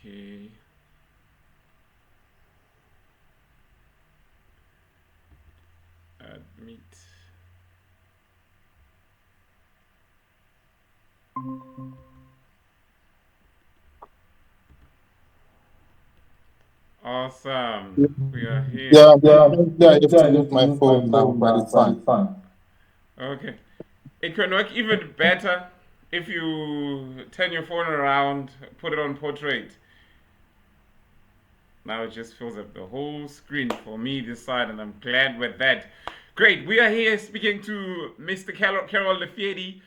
Okay. Admit. Awesome. We are here. Yeah, yeah, I have to use my phone now, but it's fine. Okay. It can work even better if you turn your phone around, put it on portrait. Now it just fills up the whole screen for me this side, and I'm glad with that. Great. We are here speaking to Mr. Carol Lefyedi,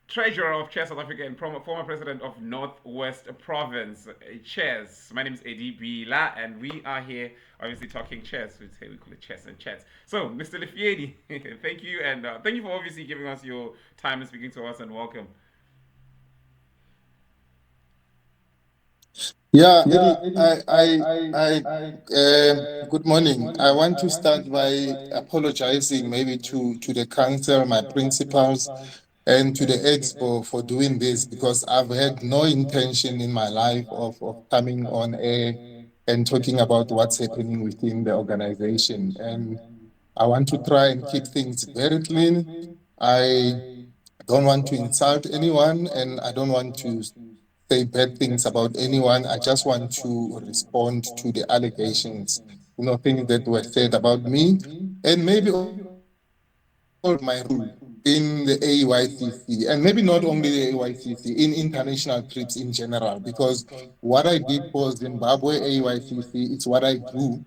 Treasurer of Chair South Africa and former President of Northwest Province. Chairs. My name is Eddie Bila, and we are here obviously talking chess. We call it chess and chats. So, Mr. Lefyedi, thank you, and thank you for obviously giving us your time and speaking to us, and welcome. Yeah, Eddie, good morning. I want to start by apologizing maybe to the council, my principals, and to the expo for doing this because I've had no intention in my life of coming on air and talking about what's happening within the organization. And I want to try and keep things very clean. I don't want to insult anyone and I don't want to say bad things about anyone. I just want to respond to the allegations, things that were said about me, and maybe all my role in the AYCC, and maybe not only the AYCC, in international trips in general, because what I did for Zimbabwe AYCC is what I do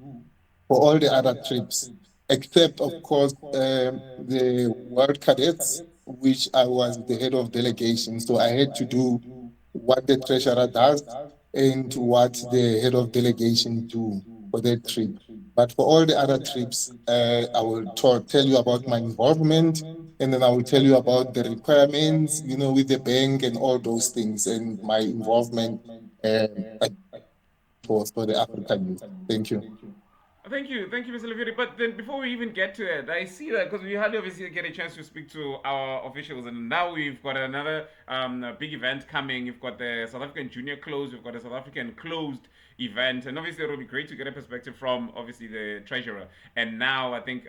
for all the other trips, except, of course, the World Cadets, which I was the head of delegation. So I had to do what the treasurer does and what the head of delegation do for that trip. But for all the other trips, I will tell you about my involvement, and then I will tell you about the requirements, with the bank and all those things, and my involvement for the African youth. Thank you. Thank you, Mr. Leviri. But then, before we even get to it, I see that because we hardly obviously get a chance to speak to our officials, and now we've got another big event coming. We've got the South African Junior Closed, we've got a South African Closed event, and obviously it will be great to get a perspective from obviously the treasurer. And now I think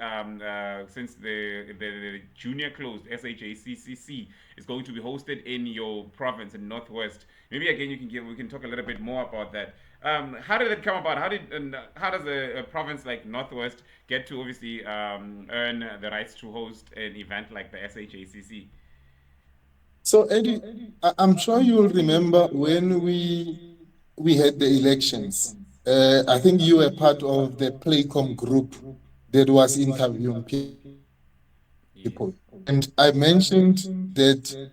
since the Junior Closed SAJCCC is going to be hosted in your province in Northwest, maybe again we can talk a little bit more about that. How did it come about? How does a province like Northwest get to obviously earn the rights to host an event like the SHACC? So, Eddie, I'm sure you'll remember when we had the elections. I think you were part of the Playcom group that was interviewing Yes. people. And I mentioned that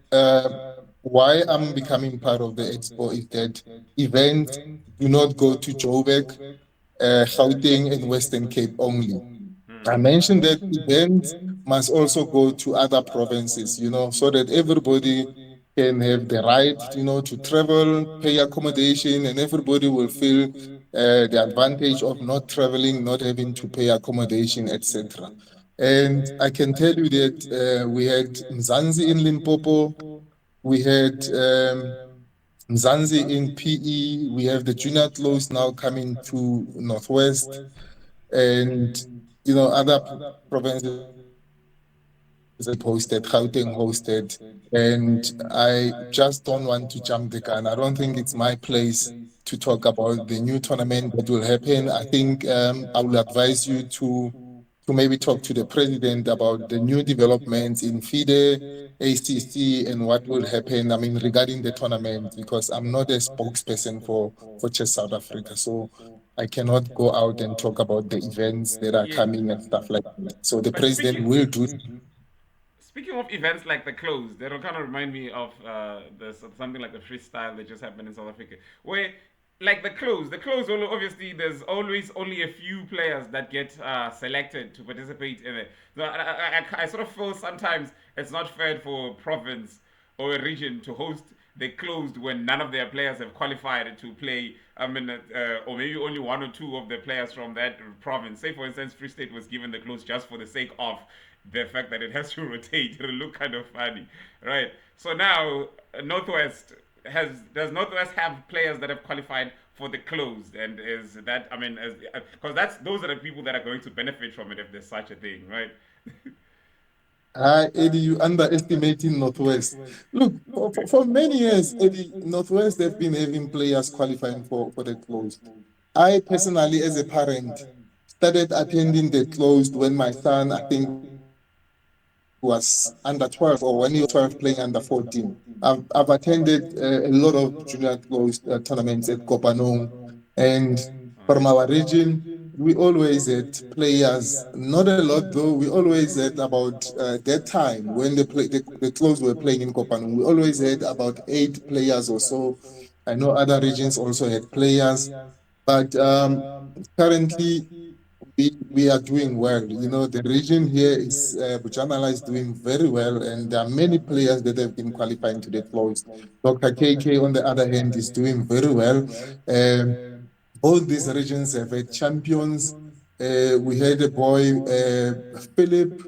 why I'm becoming part of the expo is that events do not go to Joburg, Gauteng, and Western Cape only. I mentioned that events must also go to other provinces, so that everybody can have the right, to travel, pay accommodation, and everybody will feel the advantage of not traveling, not having to pay accommodation, etc. And I can tell you that we had Mzansi in Limpopo, we had Mzansi in PE, we have the junior close now coming to Northwest, and other provinces hosted, Gauteng hosted, and I just don't want to jump the gun. I don't think it's my place to talk about the new tournament that will happen. I think I will advise you to maybe talk to the president about the new developments in FIDE, ACC, and what will happen. I mean, regarding the tournament, because I'm not a spokesperson for Chess South Africa, so I cannot go out and talk about the events that are Yeah. coming and stuff like that. So the But president will do. speaking of events like the close, that'll kind of remind me of something like the freestyle that just happened in South Africa, where like the close, obviously there's always only a few players that get selected to participate in it. So I sort of feel sometimes it's not fair for a province or a region to host the closed when none of their players have qualified to play. I mean, or maybe only one or two of the players from that province. Say, for instance, Free State was given the close just for the sake of the fact that it has to rotate. It'll look kind of funny, right? So now Northwest does Northwest have players that have qualified for the closed, and is that, I mean, because that's those are the people that are going to benefit from it if there's such a thing, right? Eddie, you underestimating Northwest. Look, for many years, Eddie, Northwest have been having players qualifying for the closed. I personally, as a parent, started attending the closed when my son, I think, was under 12 or when he was 12 playing under 14. I've attended a lot of junior closed tournaments at Kopanong. And from our region, we always had players, not a lot though, we always had about that time when the clubs were playing in Kopanung, we always had about 8 players or so. I know other regions also had players, but currently we are doing well. You know, the region here is Buchanala is doing very well, and there are many players that have been qualifying to the close. Dr. KK, on the other hand, is doing very well. Um, all these regions have had champions. We had a boy, Philip.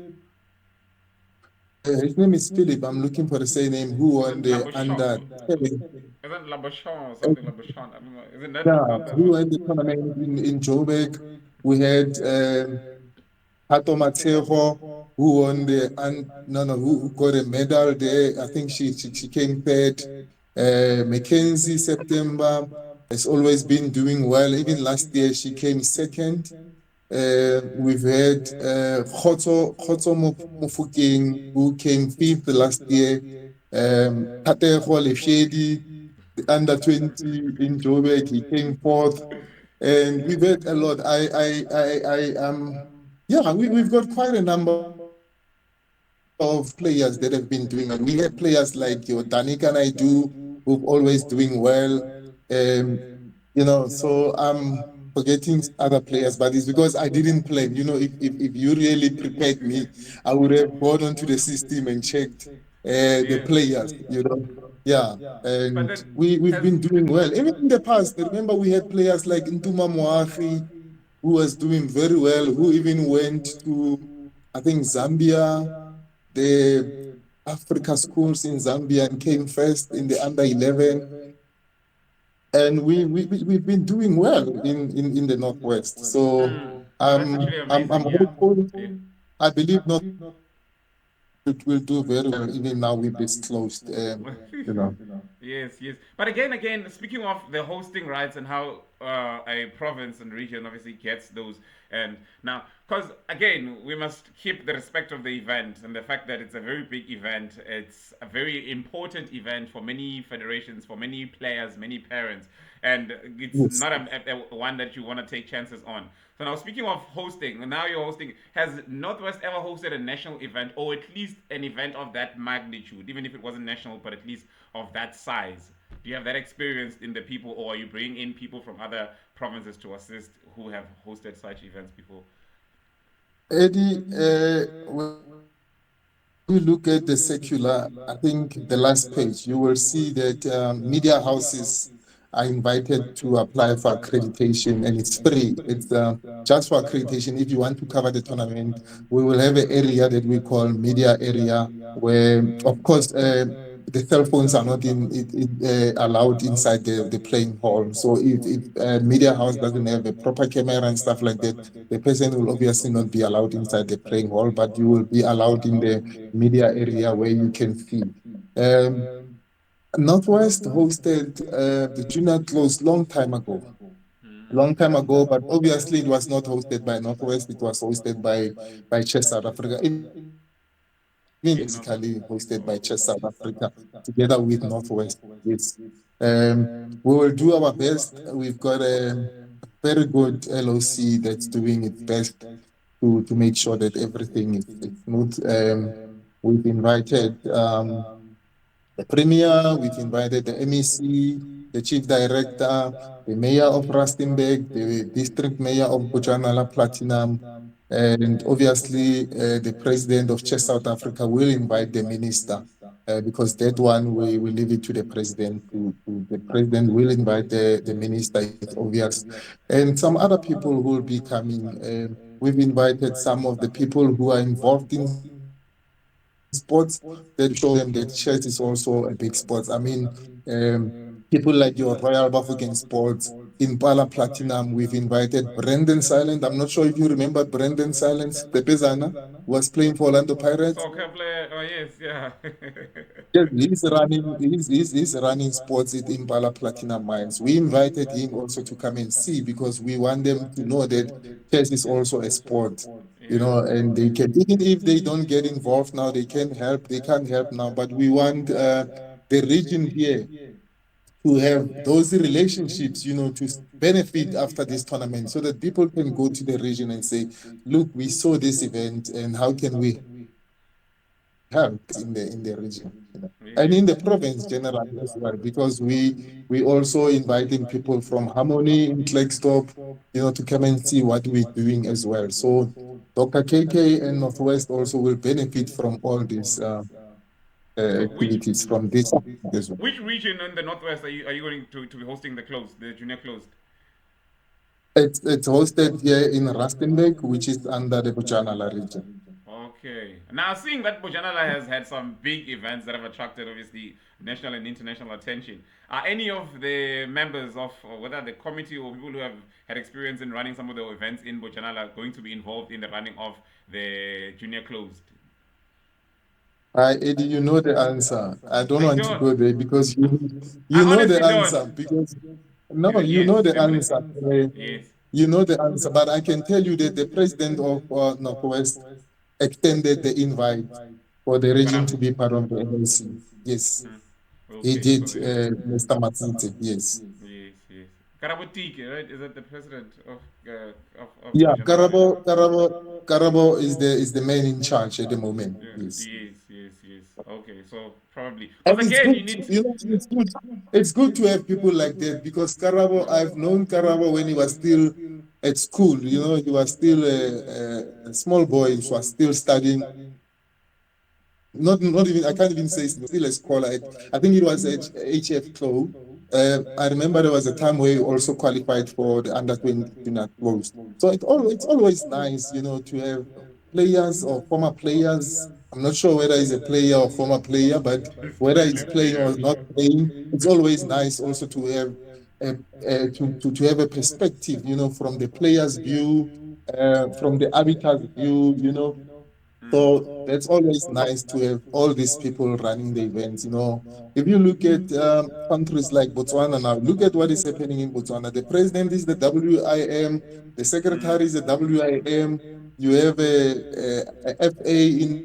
His name is Philip. I'm looking for the surname. Who won Isn't the Labouchon? under seven? Isn't Labouchon or something Labouchon? I don't know. Isn't that Yeah, not that who one? won the tournament in Joburg? We had Hato Mateo, who won the and no no who got a medal there. I think she came third. Mackenzie September has always been doing well. Even last year she came second. We've had Khotso Mofokeng, who came fifth last year. Katlego Lefyedi, the under 20 in Joburg, he came fourth. And we've had a lot. Yeah, we've got quite a number of players that have been doing well. We had players like your Danica Naidu, who've always doing well. Um, so I'm forgetting other players, but it's because I didn't plan. You know, if you really prepared me, I would have gone onto the system and checked the Yes. players, you know. Yeah. But And then, we've has been doing well. Even in the past, remember we had players like Ntuma Moahi, who was doing very well, who even went to, I think, Zambia, the Africa schools in Zambia, and came first in the under 11. And we've been doing well in the Northwest. So that's actually I'm amazing. Yeah. hopeful. Yeah. I believe Northwest will do very well even now with this closed, you know. Yes, yes. But again, speaking of the hosting rights and how a province and region obviously gets those, and now, because again, we must keep the respect of the event and the fact that it's a very big event. It's a very important event for many federations, for many players, many parents, and it's Yes. not a one that you want to take chances on. So now, speaking of hosting, now you're hosting. Has Northwest ever hosted a national event, or at least an event of that magnitude, even if it wasn't national, but at least of that size? Do you have that experience in the people, or are you bringing in people from other provinces to assist who have hosted such events before? Eddie, when you look at the secular, I think the last page, you will see that media houses are invited to apply for accreditation, and it's free. It's just for accreditation. If you want to cover the tournament, we will have an area that we call media area, where, of course, the cell phones are not allowed inside the playing hall. So if media house doesn't have a proper camera and stuff like that, the person will obviously not be allowed inside the playing hall, but you will be allowed in the media area where you can see. Um, Northwest hosted the junior close long time ago, but obviously it was not hosted by Northwest. It was hosted by Chess South Africa. Even basically hosted by Chess No. South Africa together with Northwest. Yes. We will do our best. We've got a very good LOC that's doing its best to make sure that everything is smooth. We've invited the premier, we've invited the MEC, the chief director, the mayor of Rustenburg, the district mayor of Bojanala Platinum, and obviously the president of Chess South Africa will invite the minister. Because that one we leave it to the president. The president will invite the minister, it's obvious, and some other people who will be coming. We've invited some of the people who are involved in sports that show them that chess is also a big sports. I mean, people like your Royal Bafokeng Sports, In Pala Platinum, we've invited Brendan Silent. I'm not sure if you remember Brendan Silent, the Pezana, who was playing for Orlando Pirates. Soccer player. Oh yes, yeah. Yes, he's running sports at Impala Platinum Mines. We invited him also to come and see because we want them to know that chess is also a sport, Yeah. and they can, even if they don't get involved now, they can help, they can't help now, but we want the region here to have those relationships, to benefit after this tournament so that people can go to the region and say, look, we saw this event and how can we help in the region, and Yeah. in the province generally as well, because we also inviting people from Harmony in Klerksdorp, to come and see what we're doing as well. So Dr. KK and Northwest also will benefit from all these So activities from this as well. which region in the northwest are you going to be hosting the junior closed? It's hosted here in Rustenburg, which is under the Bujanala region. Okay. Now, seeing that Bojanala has had some big events that have attracted, obviously, national and international attention, are any of the members of, or whether the committee or people who have had experience in running some of the events in Bojanala going to be involved in the running of the junior closed? Hi, Eddie, you know the answer. I don't I want to don't. go there because you I know honestly the don't. answer because no, you Yes, know the definitely. answer. Yes. You know the answer, but I can tell you that the president of Northwest extended the invite for the region Karabo. to be part of the NLC. Yes, Hmm. he Okay, did, so there. Mr. Matinte. Yes. Yes, yes. Karabo Tike, right? Is that the president of Yeah, Bojanala? Yeah. Karabo is the man in charge at the moment. Yeah. Yes. Yes, yes, yes. Okay, so probably And because it's again, you good, need. it's good. It's good to have people like that because Karabo, I've known Karabo when he was still at school. He was still a small boy. He was still studying. Not even, I can't even say he's still a scholar. I think it was HF Clo. I remember there was a time where he also qualified for the under 20 junior close. So it's always nice, to have players or former players. I'm not sure whether he's a player or former player, but He's whether still he's active, playing yeah. or not playing, it's always nice also to have to have a perspective, from the player's view, from the arbiter's view, Mm. so that's always nice to have all these people running the events. If you look at countries like Botswana now, look at what is happening in Botswana. The president is the WIM, the secretary is the WIM. You have a FA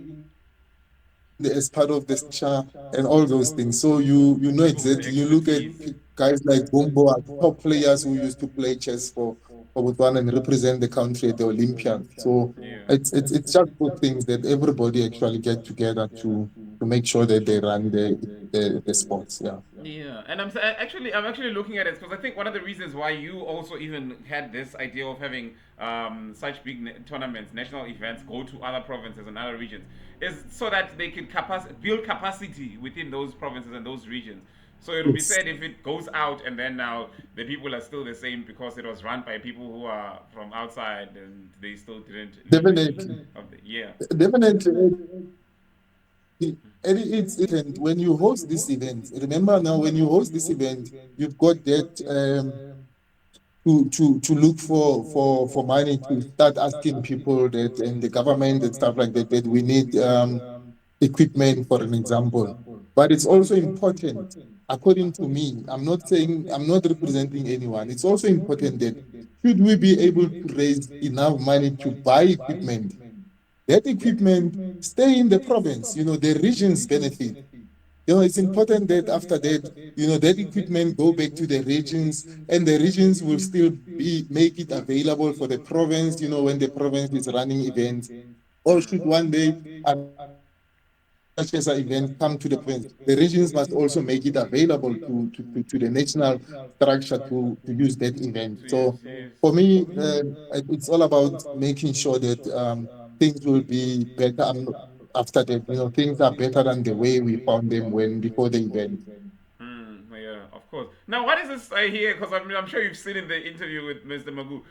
as part of the structure and all those things. So you know People with exactly. You look at expertise. guys like Bumbo, top players who used to play chess for Botswana and represent the country at the Olympians. So Yeah. it's just good things that everybody actually get together to make sure that they run the sports. Yeah. Yeah, and I'm actually looking at it because I think one of the reasons why you also even had this idea of having such big tournaments, national events, go to other provinces and other regions, is so that they can build capacity within those provinces and those regions. So it'll be Yes. said if it goes out and then now the people are still the same because it was run by people who are from outside and they still didn't leave any Definitely. of the yeah. Definitely. And and when you host this event, remember now when you host this event, you've got that to look for money to start asking people that and the government and stuff like that we need equipment for an example. But it's also important, according to me, I'm not representing anyone. It's also important that should we be able to raise enough money to buy equipment, that equipment stay in the province, the regions benefit. It's important that after that, that equipment go back to the regions and the regions will still make it available for the province, when the province is running events. Or should one day such as an event come to the province, the regions must also make it available to the national structure to use that event. So yes, So yes. for me, it's all about making sure that things will be better after that. Things are better than the way we found them when before the event. Yeah, of course. Now, what is this I hear? Because I'm sure you've seen in the interview with Mr. Magu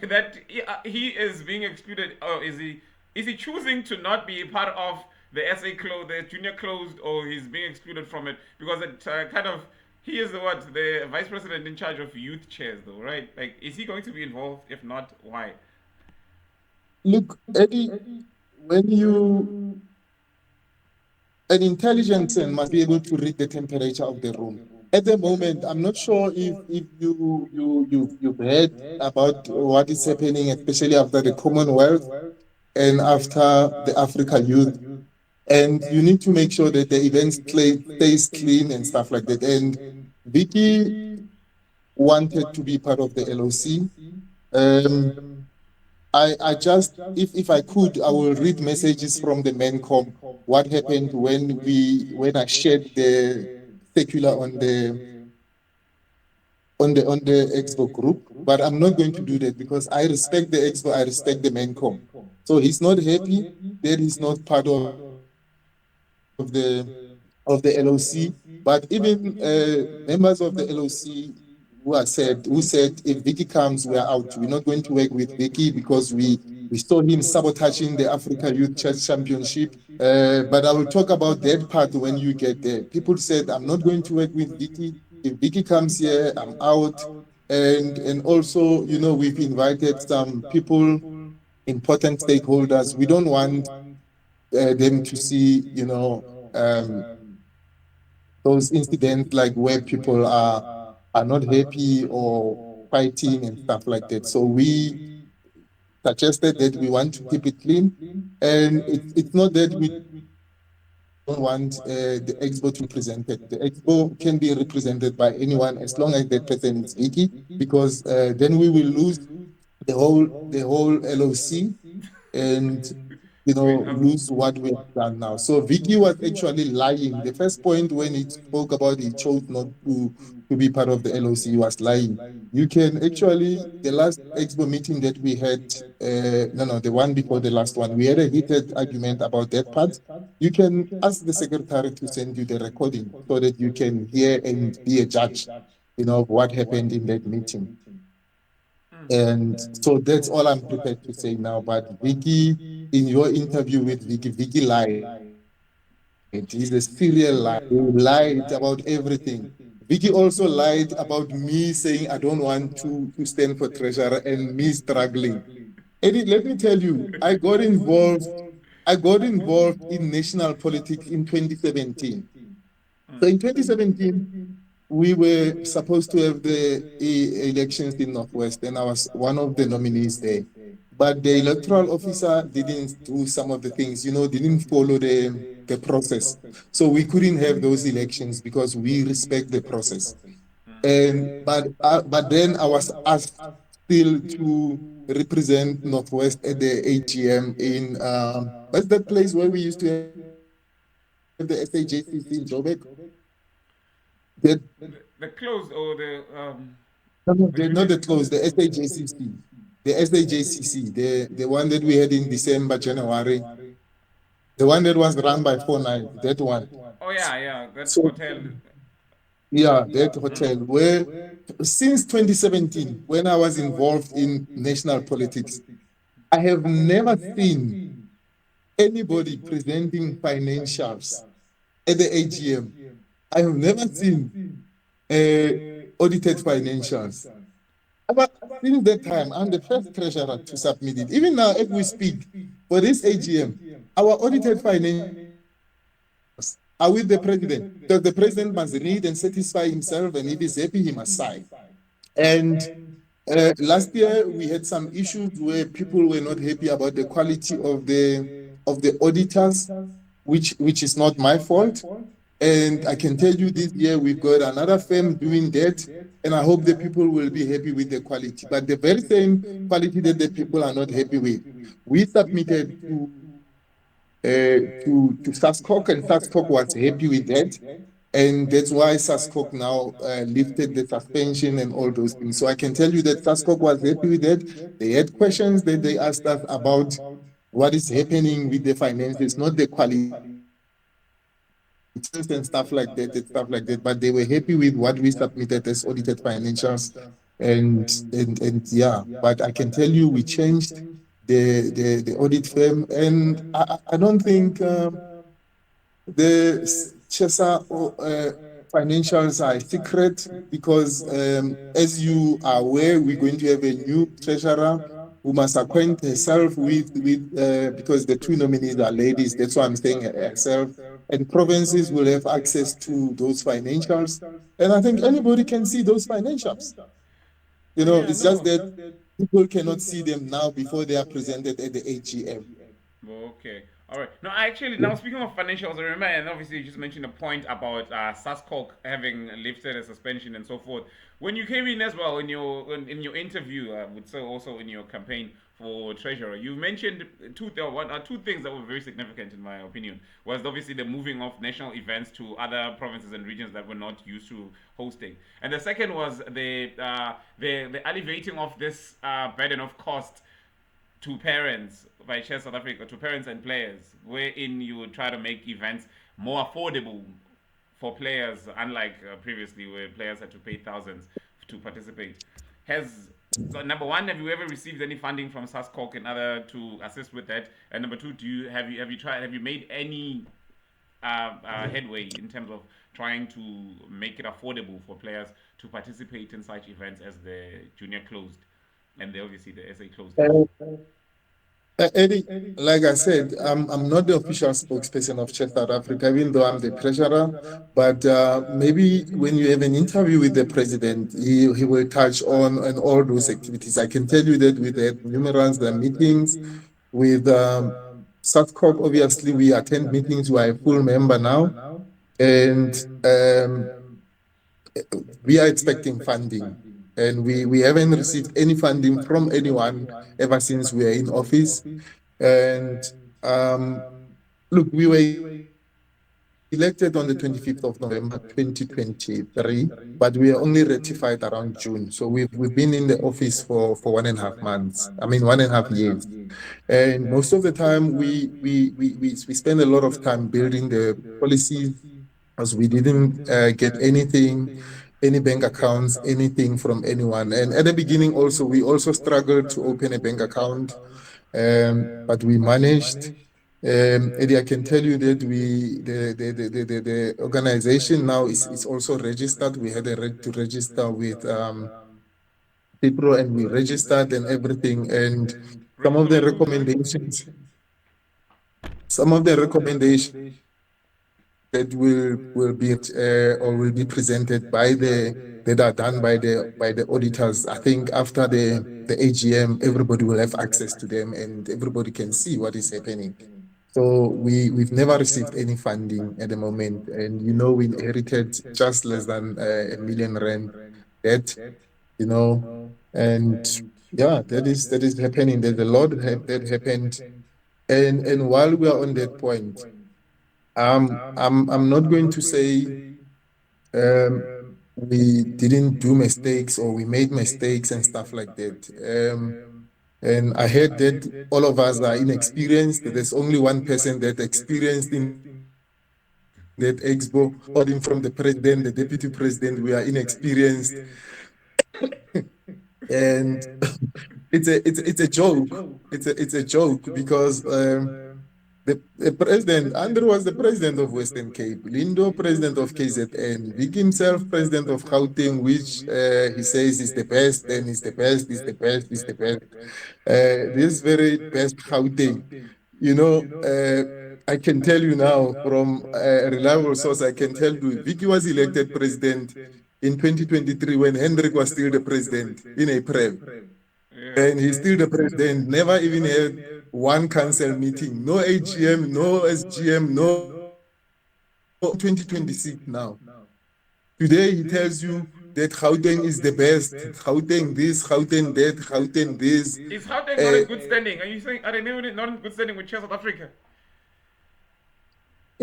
that he is being excluded. Or is he choosing to not be part of the SA closed, the junior closed, or he's being excluded from it because it kind of He is the what? The vice president in charge of youth chairs, though, right? Like, is he going to be involved? If not, why? Look, Eddie, when you an intelligent person must be able to read the temperature of the room. At the moment, I'm not sure if you've heard about what is happening, especially after the Commonwealth and after the Africa Youth. And you need to make sure that the event stays clean and stuff like that. And Vicky wanted to be part of the LOC. Um, I just, if I could, I will read messages from the MENCOM. What happened when I shared the secular on the Expo group, but I'm not going to do that because I respect the Expo, I respect the MENCOM. So he's not happy that he's not part of the LOC. But even members of the LOC who said if Vicky comes, we are out. We're not going to work with Vicky because we saw him sabotaging the Africa Youth Chess Championship. But I will talk about that part when you get there. People said I'm not going to work with Vicky. If Vicky comes here, I'm out. And also, we've invited some people, important stakeholders. We don't want them to see, those incidents like where people are not happy or fighting and stuff like that. So we suggested that we want to keep it clean, and it's not that we don't want the expo to be represented. The expo can be represented by anyone as long as that person is Vicky, because then we will lose the whole LOC and Wait, lose what we have done now. So Vicky was actually lying. The first point when he spoke about he chose not to be part of the LOC, he was lying. You can actually, the last expo meeting that we had, no, the one before the last one, we had a heated argument about that part. You can ask the secretary to send you the recording so that you can hear and be a judge, of what happened in that meeting. And so that's all I'm prepared to say now. But Vicky, in your interview with Vicky, Vicky lied. He's a serial liar. He lied about everything. Vicky also lied about me saying I don't want to stand for treasurer and me struggling. Eddie, let me tell you, I got involved in national politics in 2017. So in 2017, we were supposed to have the elections in Northwest, and I was one of the nominees there. But the electoral officer didn't do some of the things, didn't follow the process. So we couldn't have those elections because we respect the process. And but then I was asked still to represent Northwest at the AGM in what's that place where we used to have the SAJCC in Joburg? That the close or No, the not junior. the close, the SAJCC. The SAJCC, the one that we had in December, January, the one that was run by 4 Nights, that one. Oh yeah, yeah, that So, hotel. yeah, that hotel, where since 2017, when I was involved in national politics, I have never seen anybody presenting financials at the AGM. I have never seen audited financials. But since that time, I'm the first treasurer to submit it. Even now, if we speak for this AGM, our audited financials are with the president because the president must read and satisfy himself, and if he's happy, he must sign. And last year, we had some issues where people were not happy about the quality of the auditors, which is not my fault. And I can tell you this year we've got another firm doing that, and I hope the people will be happy with the quality. But the very same quality that the people are not happy with, we submitted to SASCOC, and SASCOC was happy with that. And that's why SASCOC now lifted the suspension and all those things. So I can tell you that SASCOC was happy with that. They had questions that they asked us about what is happening with the finances, not the quality and stuff like that. But they were happy with what we submitted as audited financials, and yeah. But I can tell you, we changed the audit firm, and I don't think the Chesa financials are secret because, as you are aware, we're going to have a new treasurer who must acquaint herself with because the two nominees are ladies. That's why I'm saying herself. And provinces will have access to those financials. And I think anybody can see those financials. Yeah, It's just no. that people cannot see them now before they are presented at the AGM. Okay. All right. No, actually, now speaking of financials, I remember, and obviously you just mentioned a point about SAJCCC having lifted a suspension and so forth. When you came in as well in your interview, would say also in your campaign for treasurer, you mentioned two things that were very significant in my opinion. Was obviously the moving of national events to other provinces and regions that were not used to hosting, and the second was the alleviating of this burden of cost to parents by Share South Africa, to parents and players, wherein you would try to make events more affordable for players, unlike previously where players had to pay thousands to participate. Has so number one, have you ever received any funding from SAJCCC and other to assist with that? And number two, do you have you tried have you made any headway in terms of trying to make it affordable for players to participate in such events as the junior closed and obviously the SA closed as well? Eddie, like I said, I'm not the official spokesperson of Chess South Africa, even though I'm the treasurer. But maybe when you have an interview with the president, he will touch on all those activities. I can tell you that we had numerous meetings with SATCOG. Obviously, we attend meetings. We are a full member now, and we are expecting funding. And we haven't received any funding from anyone ever since we are in office. And look, we were elected on the 25th of November 2023, but we are only ratified around June. So we've been in the office for 1.5 months. I mean 1.5 years. And most of the time we spend a lot of time building the policies, as we didn't get anything, any bank accounts, anything from anyone. And at the beginning also, we also struggled to open a bank account, but we managed. Eddie, I can tell you that the organization now is also registered. We had to register with people, and we registered and everything. And some of Register the with who, sorry? recommendations, some of the recommendations that will be or will be presented by the that are done by the auditors. I think after the AGM, everybody will have access to them and everybody can see what is happening. So we've never received any funding at the moment, and we inherited just less than R1 million debt, you know, and yeah, that is happening. There's a lot that happened, and while we are on that point, I'm not going to say we didn't do mistakes or we made mistakes and stuff like that. And I heard that all of us are inexperienced. That there's only one person that experienced in that expo, according from the president, the deputy president. We are inexperienced, and it's a joke. It's a joke because the president, Andrew was the president of Western Cape, Lindo president of KZN, Vic himself president of Gauteng, which he says is the best, and is the best, is the best, is the best. This very best Gauteng, I can tell you now from a reliable source, I can tell you, Vicky was elected president in 2023 when Hendrik was still the president in April. Yeah. And he's still the president, never even had one council meeting, no AGM, no SGM, no 2026 now. Today he tells you that Gauteng is the best, Gauteng this, Gauteng that, Gauteng this. Is Gauteng not in good standing? Are you saying are they not in good standing with Chess South Africa?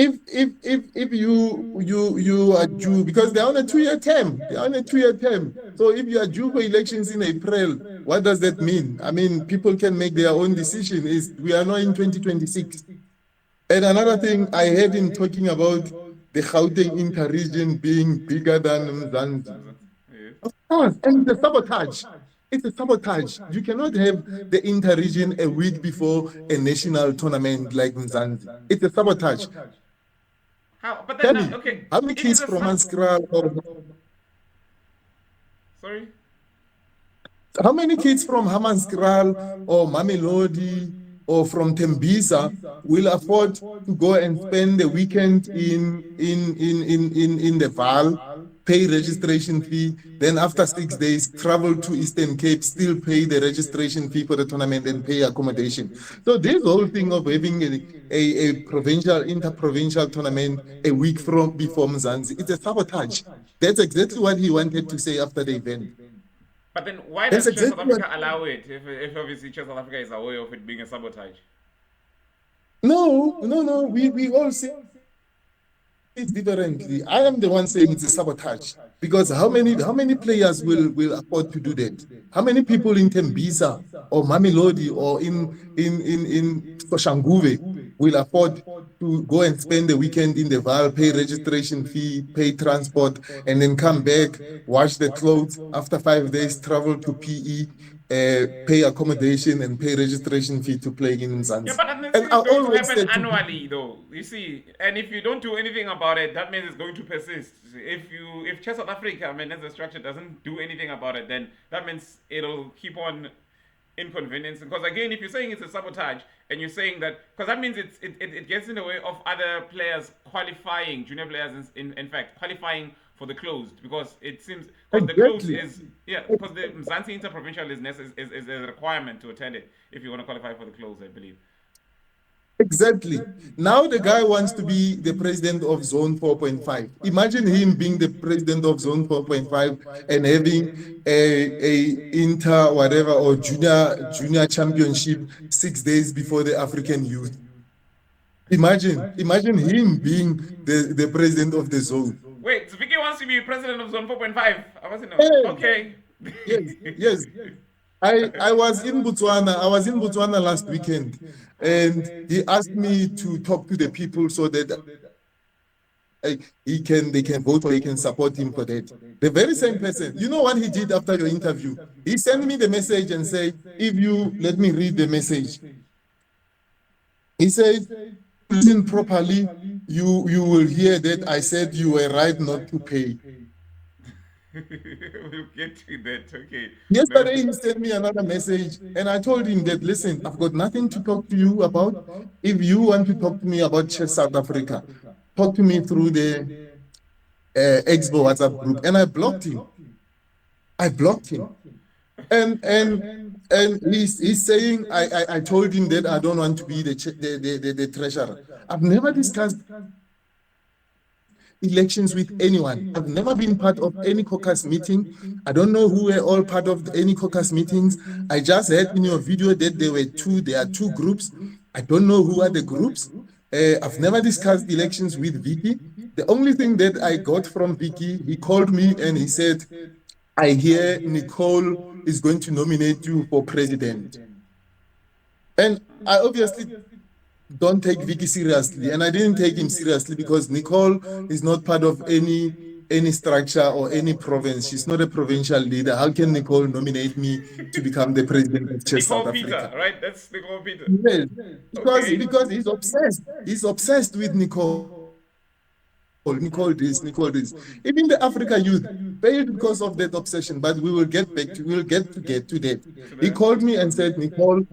If you are due, because they're on a 2-year term, so if you are due for elections in April, what does that mean? I mean, people can make their own decision. Is we are not in 2026. And another thing, I heard him talking about the Gauteng inter-region being bigger than Mzansi. Yes. Of course, and the sabotage. It's a sabotage. You cannot have the inter-region a week before a national tournament like Mzansi. It's a sabotage. How? But then Tell now, me, okay, how many it is kids a from sub. Maskral or Sorry. how many kids from Hammanskraal or Mamelodi or from Tembisa will afford to go and spend the weekend in the Val, pay registration fee, then after 6 days travel to Eastern Cape, still pay the registration fee for the tournament and pay accommodation. So this whole thing of having a provincial, inter-provincial tournament a week from before Mzansi, it's a sabotage. That's exactly what he wanted to say after the event. But then why That's does Chess South exactly what. Africa allow it if obviously Chess South Africa is aware of it being a sabotage? No, no, no. We all see it differently. I am the one saying it's a sabotage because how many players will afford to do that? How many people in Tembisa or Mamelodi or in Soshanguve will afford to go and spend the weekend in the Val, pay registration fee, pay transport, and then come back, wash the clothes after 5 days, travel to PE, pay accommodation and pay registration fee to play in Yeah, Mzansi. but this And thing I is going to always happen said to people, annually, though. You see, and if you don't do anything about it, that means it's going to persist. If Chess South Africa, I mean, as a structure doesn't do anything about it, then that means it'll keep on inconvenience. Because again, if you're saying it's a sabotage, and you're saying that, because that means it gets in the way of other players qualifying, junior players, in fact, qualifying for the closed, because it seems, because the closed exactly. is, yeah, because the Mzansi Interprovincial is a requirement to attend it if you want to qualify for the closed, I believe. Exactly. Now the guy wants to be the president of Zone 4.5. Imagine him being the president of Zone 4.5 and having a inter whatever or junior championship 6 days before the African youth. Imagine him being the president of the zone. Wait, so Vicky wants to be president of Zone 4.5. I wasn't know. Yes, Okay. yes, yes. I was in Botswana. I was in Botswana last weekend, and he asked me to talk to the people so that they can vote or they can support him for that. The very same person. You know what he did after your interview? He sent me the message and said, if you let me read the message. He said, listen properly, you will hear that I said you were right not to pay. We'll get to that. Okay. No. Yesterday, he sent me another message, and I told him that, listen, I've got nothing to talk to you about. If you want to talk to me about Chess South Africa, talk to me through the Expo WhatsApp group. And I blocked him. I blocked him. And and and he's saying I told him that I don't want to be the treasurer. I've never discussed elections with anyone. I've never been part of any caucus meeting. I don't know who were all part of any caucus meetings. I just heard in your video that there are two groups. I don't know who are the groups. I've never discussed elections with Vicky. The only thing that I got from Vicky, he called me and he said, I hear Nicole is going to nominate you for president. And I obviously don't take Vicky seriously. And I didn't take him seriously because Nicole is not part of any structure or any province. She's not a provincial leader. How can Nicole nominate me to become the president of Chess South Nicole Peter, Africa? right? That's Nicole Peter. Yes, Okay. because he's obsessed. He's obsessed with Nicole. Nicole this, Nicole this. Even the Africa youth failed because of that obsession, but we'll get to that. To He that. called me and said, Nicole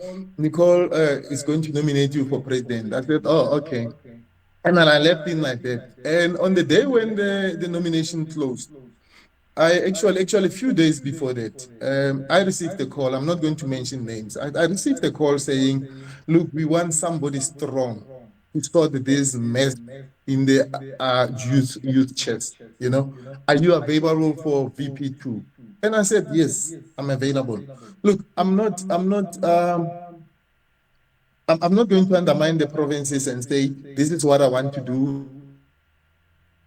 is going to nominate you for president. I said, oh, okay. And then I left in like that. And on the day when the nomination closed, I actually a few days before that, I received a call. I'm not going to mention names. I received a call saying, "Look, we want somebody strong to start this mess in the youth chess. You know, are you available for VP2?" And I said, "Yes, I'm available." Look, I'm not going to undermine the provinces and say this is what I want to do.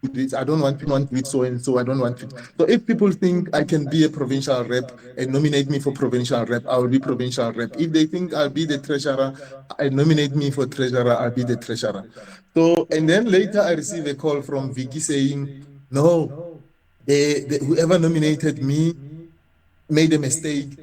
This I don't want to do it so and so. I don't want to. So if people think I can be a provincial rep and nominate me for provincial rep, I will be provincial rep. If they think I'll be the treasurer and nominate me for treasurer, I'll be the treasurer. So and then later I receive a call from Vicky saying, no, whoever nominated me made a mistake.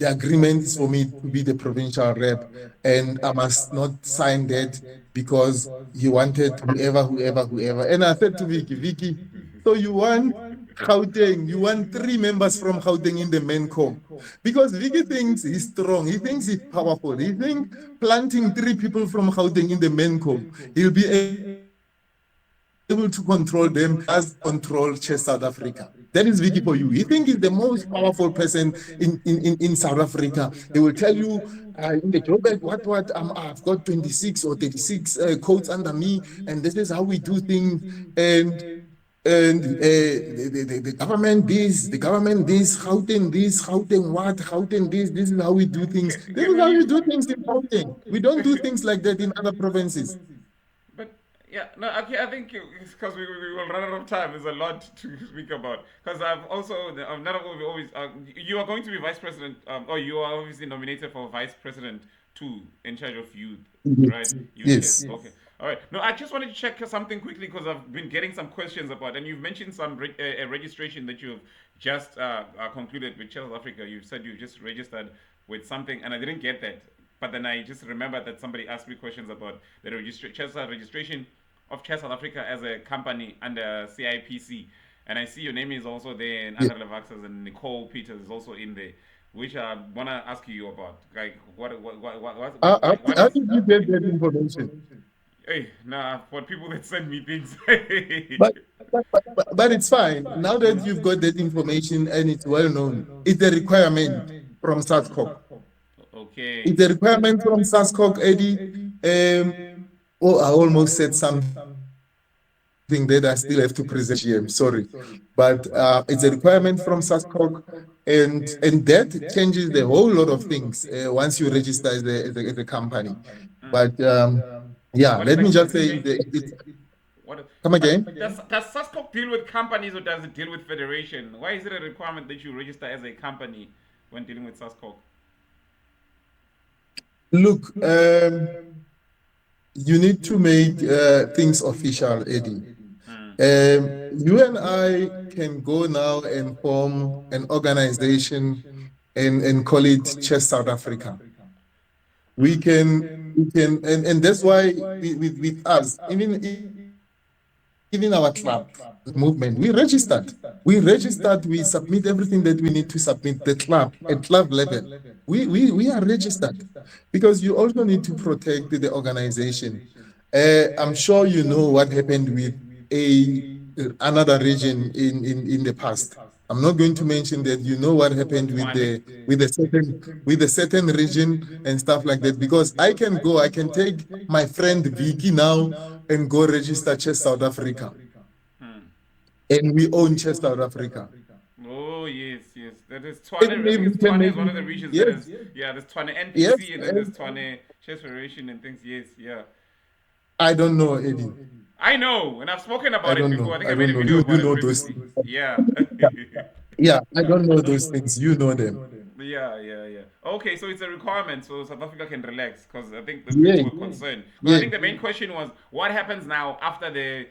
the agreement is for me to be the provincial rep, and I must not sign that because he wanted whoever. And I said to Vicky, so you want Gauteng, you want 3 members from Gauteng in the MENCOM. Because Vicky thinks he's strong, he thinks he's powerful, he thinks planting 3 people from Gauteng in the MENCOM, he'll be able to control them as control Chess South Africa. That is Vicky for you. He thinks he's the most powerful person in South Africa. He will tell you in the Joburg, I've got 26 or 36 codes under me, and this is how we do things. And the government this, Gauteng what, Gauteng this is how we do things. This is how you do things in Gauteng. We don't do things like that in other provinces. But yeah, no, okay, I think because we will run out of time. There's a lot to speak about. Because I'm not always. You are going to be vice president, or you are obviously nominated for vice president too, in charge of youth, right? Youth chess. Yes. Okay. All right. No, I just wanted to check something quickly because I've been getting some questions about, and you've mentioned some a registration that you've just concluded with Chess South Africa. You said you just registered with something, and I didn't get that. But then I just remembered that somebody asked me questions about the registration of Chess South Africa as a company under CIPC. And I see your name is also there, and Yeah. Andra Levaxas and Nicole Peters is also in there, which I wanna ask you about. Like, what How is? did you get that information? Hey, nah, for people that send me things. But, but it's fine. Now that you've got that information and it's well known, it's a requirement from SASCOC. Okay. It's a requirement from SASCOC, Eddie. I almost said something that I still have to present at the AGM, sorry. But it's a requirement from SASCOC, and that changes the whole lot of things once you register as a company. But yeah, What let me exactly just does it say mean? What? come But again. does SASCOC deal with companies or does it deal with federation? Why is it a requirement that you register as a company when dealing with SASCOC? Look, you need to make things official, Eddie. Hmm. You and I can go now and form an organization and call it Chess South Africa. Hmm. And that's why with us, even our club movement, we registered. We submit everything that we need to submit the club at club level. We are registered because you also need to protect the organization. I'm sure you know what happened with a another region in the past. I'm not going to mention that. You know what happened with Twane. with a certain region and stuff like that. Because I can take my friend Vicky now and go register Chess South Africa, Hmm. and we own Chess South Africa. Oh yes, yes. That is And Twane. I think maybe we it's can Twane is make one of it. the regions that Yes, is. Yeah, there's Twane yes. NPC and then there's Twane Chess Federation and things. Yes, yeah. I don't know, Eddie. I know, and I've spoken I about it don't before. know. I think I I made don't a know. video You about it know those recently. things. Yeah. Yeah, I don't know those things. You know them. Yeah, yeah, yeah. Okay, so it's a requirement so South Africa can relax because I think the people Yeah, were concerned. Because I yeah. think the main question was what happens now after the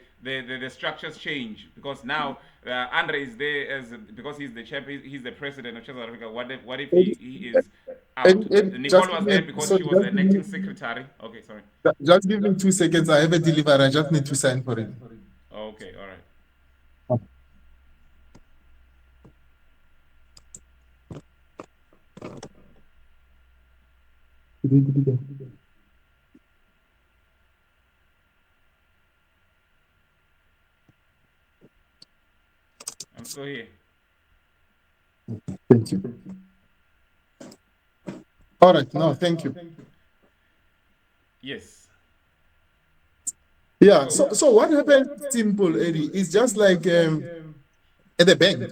structures change? Because now Andre is there as because he's the champion, he's the president of South Africa. What if And, he is out? and Nicole just was give me there because so she was the electing secretary. Okay, sorry. just give me 2 seconds. I have a delivery. I just need to sign for it. Okay, all right. I'm still here. Thank you. All right, no, thank you. Yes. Yeah, So. so what happens simple, Eddie, is just like at the bank.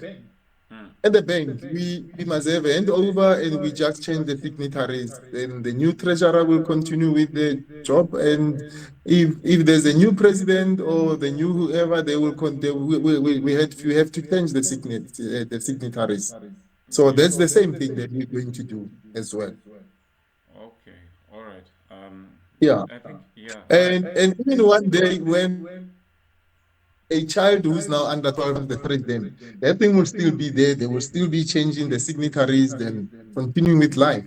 Hmm. At the bank, we must have a handover and we just change the signatories. Then the new treasurer will continue with the job. And if there's a new president or the new whoever, they will we have to change the signatories. So Yes. that's the same thing that we're going to do as well. Okay. All right. Yeah. I think. Yeah. All right. And even one day when a child who's now under 12 and the president, that thing will still be there. They will still be changing the signatories, then continuing with life.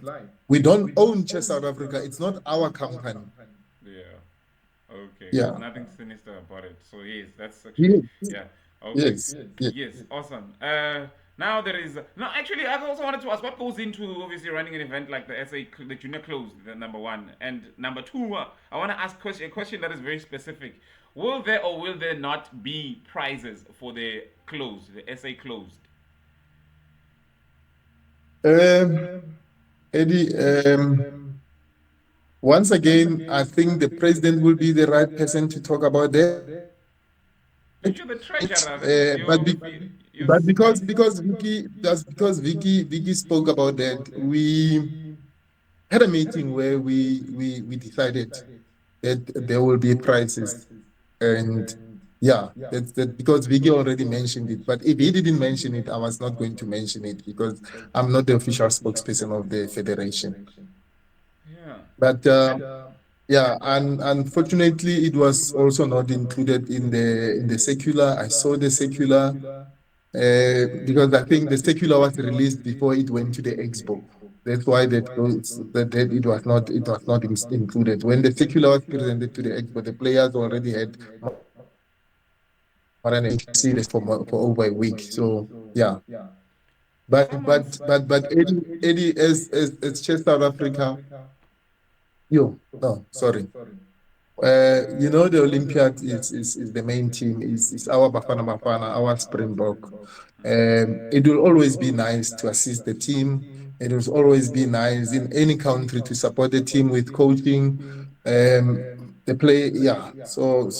We don't own Chess South Africa. It's not our company. Yeah. Okay. There's Yeah. nothing sinister about it. So yes, that's actually Yes. yeah. Okay. Yes. Yes. Yes. Awesome. Now there is no. Actually, I also wanted to ask what goes into obviously running an event like the the junior closed, the number one, and number two. I want to ask a question that is very specific. Will there or will there not be prizes for the closed, the SA closed? Um, Eddie, once again, I think the president will be the right person to talk about that. Aren't you the treasurer? But This is your space. Because Vicky spoke about that, we had a meeting where we decided that there will be prizes, and yeah, that because Vicky already mentioned it. But if he didn't mention it, I was not going to mention it because I'm not the official spokesperson of the federation. Yeah. But yeah, and unfortunately, it was also not included in the secular. I saw the secular because I think the secular was released before it went to the expo. That's why that it was not included. When the secular was presented to the expo, the players already had more than a series for over a week. So yeah, Someone's but Eddie as Chess South Africa. Yo, no, sorry. The Olympiad is the main team, is our Bafana Bafana, our Springbok. It will always be nice to assist the team. It will always be nice in any country to support the team with coaching. The play, yeah. So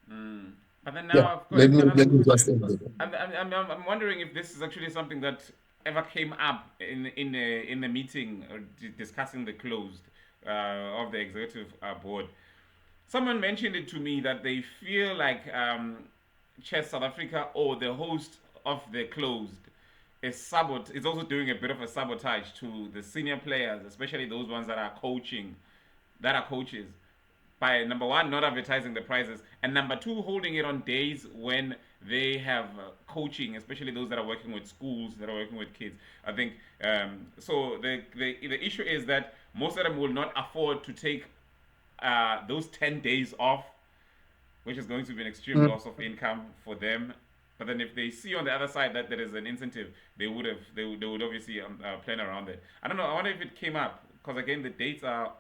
Mm. But then yeah. now I've got another Let me just question. end there. I'm wondering if this is actually something that ever came up in the meeting or discussing the closed of the executive board. Someone mentioned it to me that they feel like Chess South Africa or the host of the closed is also doing a bit of a sabotage to the senior players, especially those ones that are coaches, by number one not advertising the prizes, and number two holding it on days when they have coaching, especially those that are working with schools, that are working with kids. I think so. The issue is that most of them will not afford to take those 10 days off, which is going to be an extreme Mm. loss of income for them. But then if they see on the other side that there is an incentive, they would obviously plan around it. I don't know. I wonder if it came up because again the dates are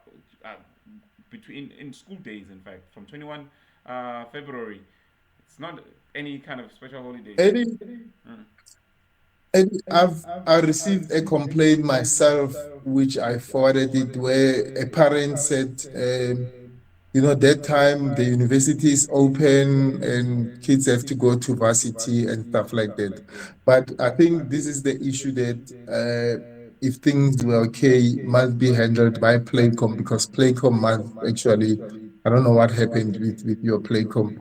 between in school days. In fact, from 21 February, it's not any kind of special holiday. Eddie, Mm. I received a complaint myself, which I forwarded it, where a parent said, that time the university is open and kids have to go to varsity and stuff like that. But I think this is the issue that if things were okay, must be handled by Playcom because Playcom must actually, I don't know what happened with your Playcom.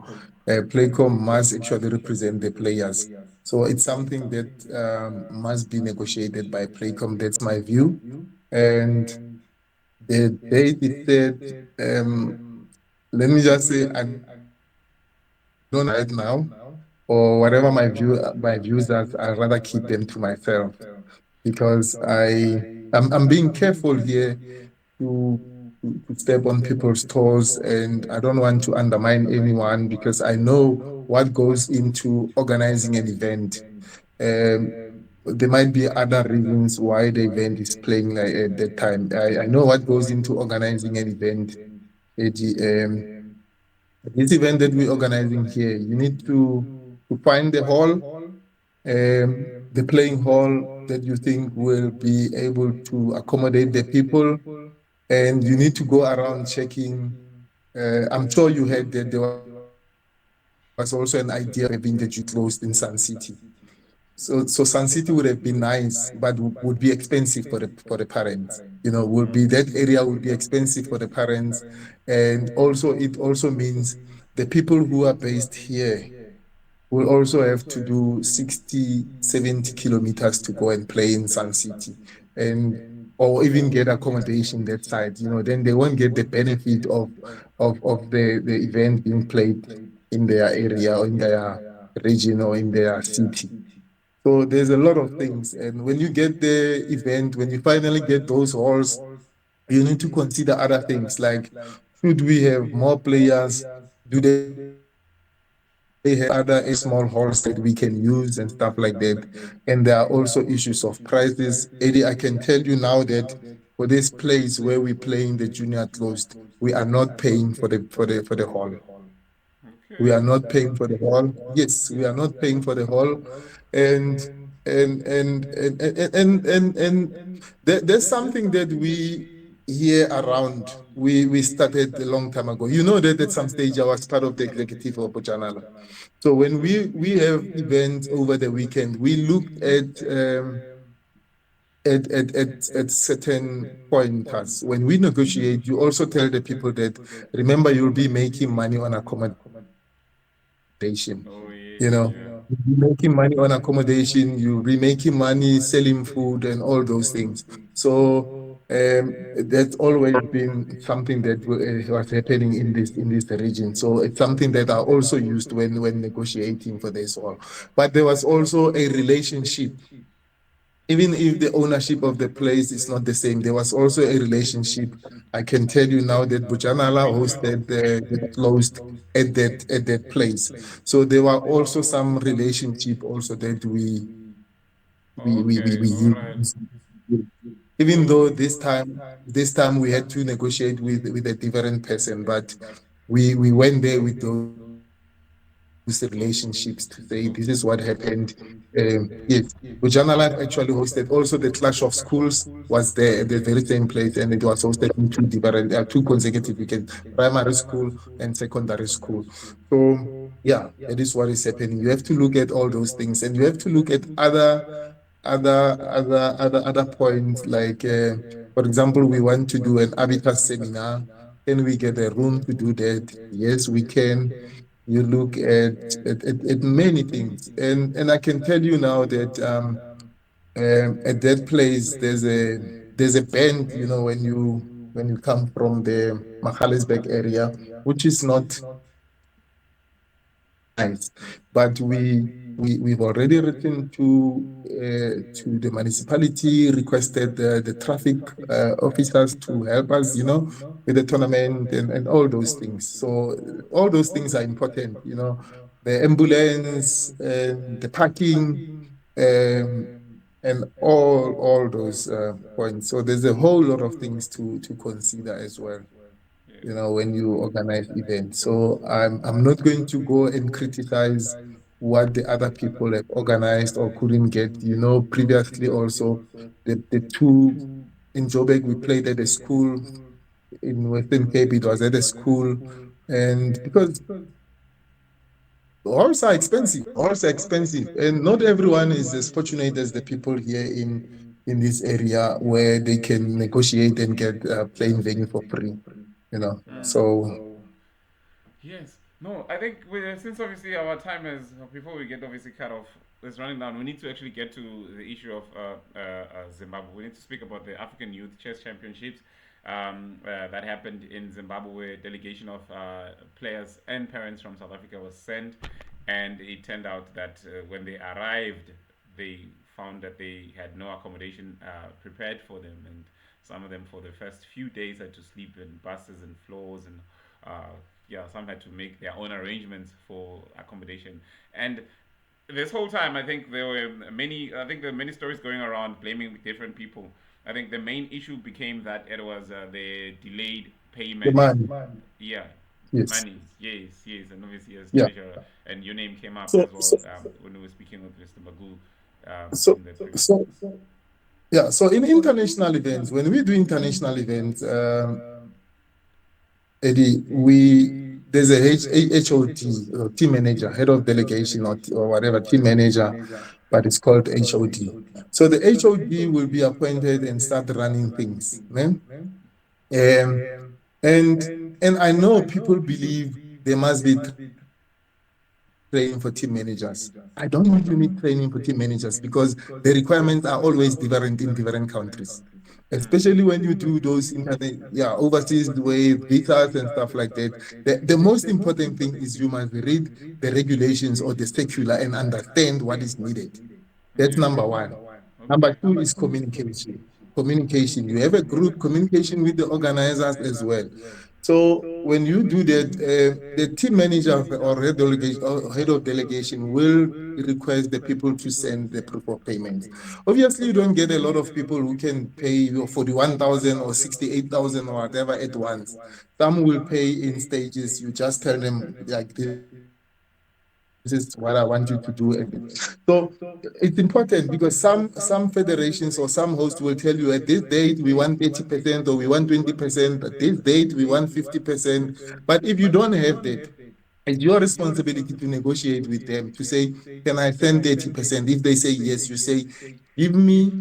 Playcom must actually represent the players. So it's something that must be negotiated by Playcom. That's my view. And the date is said, let me just say, I don't know right now, or whatever my views are, I'd rather keep them to myself because I'm being careful here to, to step on people's toes, and I don't want to undermine anyone because I know what goes into organizing an event. Um, there might be other reasons why the event is playing like at that time. I know what goes into organizing an event. This event that we're organizing here, you need to find the hall, the playing hall that you think will be able to accommodate the people, and you need to go around checking. I'm sure you heard that there was also an idea of having the vintage closed in Sun City. So Sun City would have been nice, but would be expensive for the parents. Would be that area would be expensive for the parents, and also it also means the people who are based here will also have to do 60, 70 kilometers to go and play in Sun City, and or even get accommodation that side. Then they won't get the benefit of the event being played. in their area or in their region or in their city. So there's a lot of things. And when you get the event, when you finally get those halls, you need to consider other things like, should we have more players? Do they have other small halls that we can use and stuff like that? And there are also issues of prices. Eddie, I can tell you now that for this place where we play in the junior closed, we are not paying for the hall. We Okay. are not paying for the hall. Yes, we are not paying for the hall, and and there's something that we hear around. We started a long time ago. You know that at some stage I was part of the executive of Bojanala. So when we have events over the weekend, we look at certain pointers. When we negotiate, you also tell the people that, remember, you'll be making money on accommodation. Oh You yes, know, yeah. you'll be making money on accommodation, you'll be making money selling food and all those things. So that's always been something that was happening in this region. So it's something that I also used when negotiating for this all. But there was also a relationship, even if the ownership of the place is not the same, there was also a relationship. I can tell you now that Bujanala hosted the closed at that place. So there were also some relationship also that Okay, we all right. used. Even So though this time we had to negotiate with a different person, but we went there with those relationships to say this is what happened. Yes, Ujanaland actually hosted also the Clash of Schools was there at the very same place, and it was hosted in two consecutive weekends: primary school and secondary school. So yeah, that is what is happening. You have to look at all those things, and you have to look at other points like, for example, we want to do an habitat seminar. Can we get a room to do that? Yes, we can. You look at many things, and I can tell you now that at that place there's a band. You know, when you come from the Magaliesberg area, which is not nice. But we've already written to the municipality, requested the traffic officers to help us, with the tournament and all those things. So all those things are important, the ambulance and the parking, um, and all those points. So there's a whole lot of things to consider as well, yes. when you organize events. So I'm not going to go and criticize what the other people have organized or couldn't get. Previously also the two in Joburg, we played at a school. In Western Cape, it was at a school. And because halls are expensive, and not everyone is as fortunate as the people here in this area where they can negotiate and get playing venue for free. So Yes. No, I think since obviously our time is, before we get obviously cut off, is running down. We need to actually get to the issue of Zimbabwe. We need to speak about the African Youth Chess Championships that happened in Zimbabwe, where a delegation of players and parents from South Africa was sent, and it turned out that when they arrived, they found that they had no accommodation prepared for them, and some of them for the first few days had to sleep in buses and floors, and uh, yeah, some had to make their own arrangements for accommodation. And this whole time, I think there were many. I think there were many stories going around blaming different people. I think the main issue became that it was the delayed the payment. money, Yeah, yes, monies. Yes, yes, and obviously as yeah. treasurer, and your name came up So as well so when we were speaking with Mr. Magoo so in the previous. so yeah. So in international events, when we do international events, Eddie, there's a HOD, team manager, head of delegation, or whatever, team manager, but it's called HOD. So the HOD will be appointed and start running things. Man. Um, and and I know people believe there must be training for team managers. I don't think you need training for team managers because the requirements are always different in different countries. especially when you do those overseas way visas and stuff like that. The most important thing is you must read the regulations or the circular and understand what is needed. That's Yeah. number one. Number Okay. two is communication. Communication. You have a group communication with the organizers as well. So when you do that, the team manager or head of delegation will request the people to send the proof of payments. Obviously, you don't get a lot of people who can pay you 41,000 or 68,000 or whatever at once. Some will pay in stages. You just tell them, like, this is what I want you to do. So it's important because some federations or some hosts will tell you at this date we want 30% or we want 20%. At this date we want 50%. But if you don't have that, it's your responsibility to negotiate with them to say, can I send 30%? If they say yes, you say, give me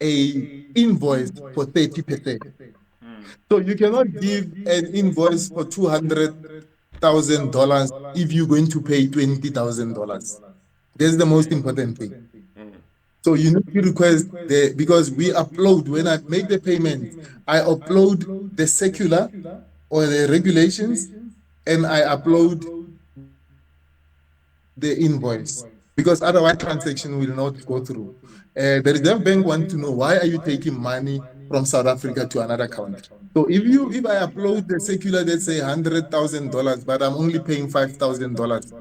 a invoice for 30%. Mm. So you cannot give an invoice for $200,000 if you're going to pay $20,000. That's the most important thing. Mm. So you need to request because we upload, when I make the payment, I upload the circular or the regulations and I upload the invoice because otherwise transaction will not go through. The Reserve Bank want to know, why are you taking money from South Africa to another country? So if I upload the circular that say $100,000, but I'm only paying $5,000,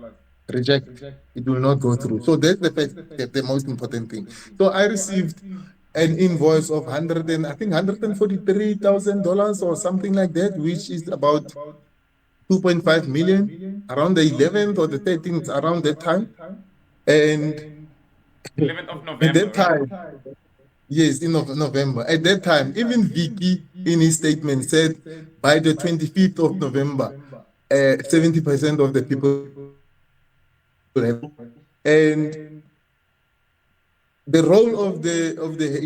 reject, it will not go through. So that's the most important thing. So I received an invoice of 100 and I think $143,000 or something like that, which is about 2.5 million around the 11th or the 13th, around that time. And 11th of at that November, right? time, yes, in November, at that time, even Vicky in his statement said by the 25th of November, 70% of the people have paid. And the role of the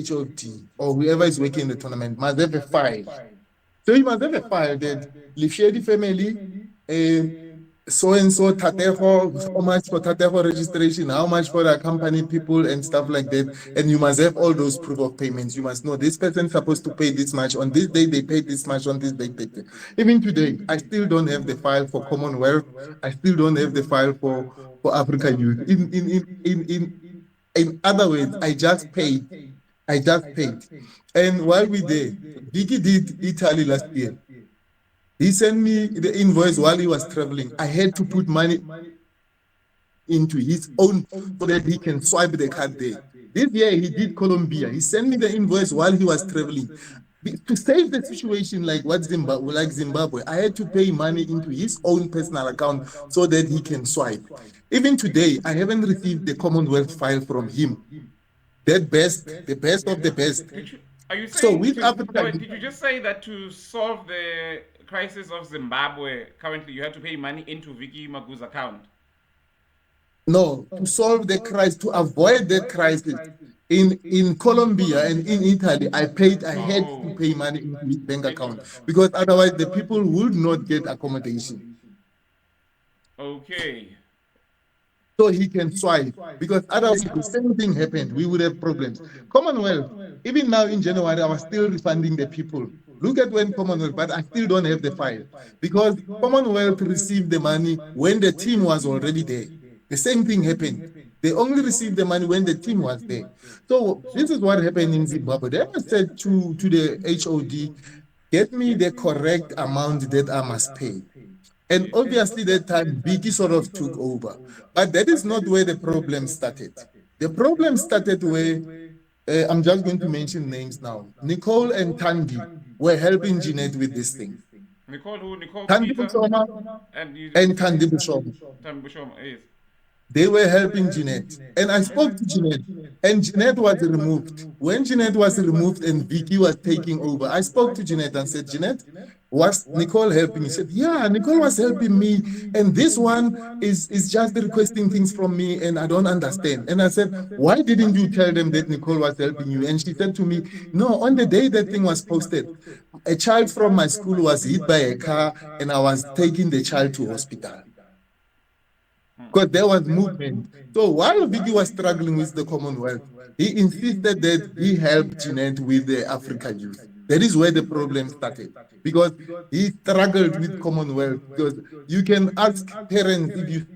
HOD or whoever is working in the tournament must have a file. So you must have a file that Lefyedi family, so and so Tatejo, how much for Tatejo registration, how much for the company people and stuff like that. And you must have all those proof of payments. You must know this person is supposed to pay this much on this day, they paid this much on this day. Even today, I still don't have the file for Commonwealth. I still don't have the file for Africa Youth. In other words, I just paid. I just paid. And while we there, Vicky did Italy last year. He sent me the invoice while he was traveling. I had to put money into his own so that he can swipe the card there. This year he did Colombia. He sent me the invoice while he was traveling. To save the situation like Zimbabwe, I had to pay money into his own personal account so that he can swipe. Even today, I haven't received the Commonwealth file from him. The best of the best. Did you? Are you So saying with to? Africa, No, wait, did you just say that to solve the crisis of Zimbabwe currently, you had to pay money into Vicky Magu's account? no, to solve the crisis, to avoid that crisis. In Colombia and in Italy, I had to Oh, pay money into his bank into. account because otherwise the people would not get accommodation. Okay. So he can swipe because otherwise if the same thing happened, we would have problems. Commonwealth, even now in January, I was still refunding the people. Look at when Commonwealth, but I still don't have the file because Commonwealth received the money when the team was already there. The same thing happened. They only received the money when the team was there. So this is what happened in Zimbabwe. They said to the HOD, get me the correct amount that I must pay. And obviously, that time, Biggie sort of took over. But that is not where the problem started. The problem started where, I'm just going to mention names now. Nicole and Tandy were helping Jeanette with this thing. Nicole who? Nicole Tandy Peter Bushoma and you and said Tandy Bushoma. Tam Bushoma. Yes. They were helping Jeanette. And I Mhm. spoke to Jeanette, and Jeanette was removed. When Jeanette was removed and Vicky was taking over, I spoke to Jeanette and said, Jeanette, was Nicole helping? He said, yeah, Nicole was helping me. And this one is just requesting things from me, and I don't understand. And I said, why didn't you tell them that Nicole was helping you? And she said to me, no, on the day that thing was posted, a child from my school was hit by a car, and I was taking the child to hospital. because there was movement. So while Vicky was struggling with the Commonwealth, he insisted that he helped Jeanette with the Africa Youth. That is where the problem started, because he struggled with Commonwealth. Because you can ask parents, if you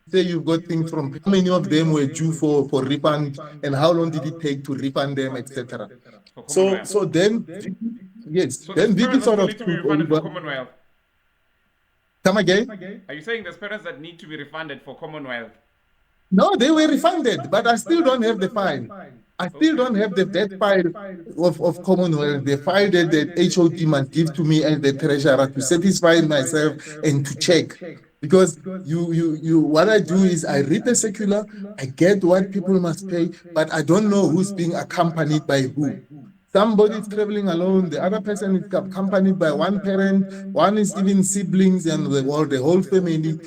say you've got things from, how many of them were due for refund, and how long did it take to refund them, etc. For So Commonwealth. then, yes, then So Vicky there's sort parents of that still took need to be over. refunded for Commonwealth. Come again? Are you saying there's parents that need to be refunded for Commonwealth? No, they were refunded, but I still don't have the file. I still Okay. don't have that file of Commonwealth, the file that the HOD must give to me as the treasurer to satisfy myself and to check. Because what I do is I read the circular, I get what people must pay, but I don't know who's being accompanied by who. Somebody is traveling alone, the other person is accompanied by one parent, one is even siblings and the whole family.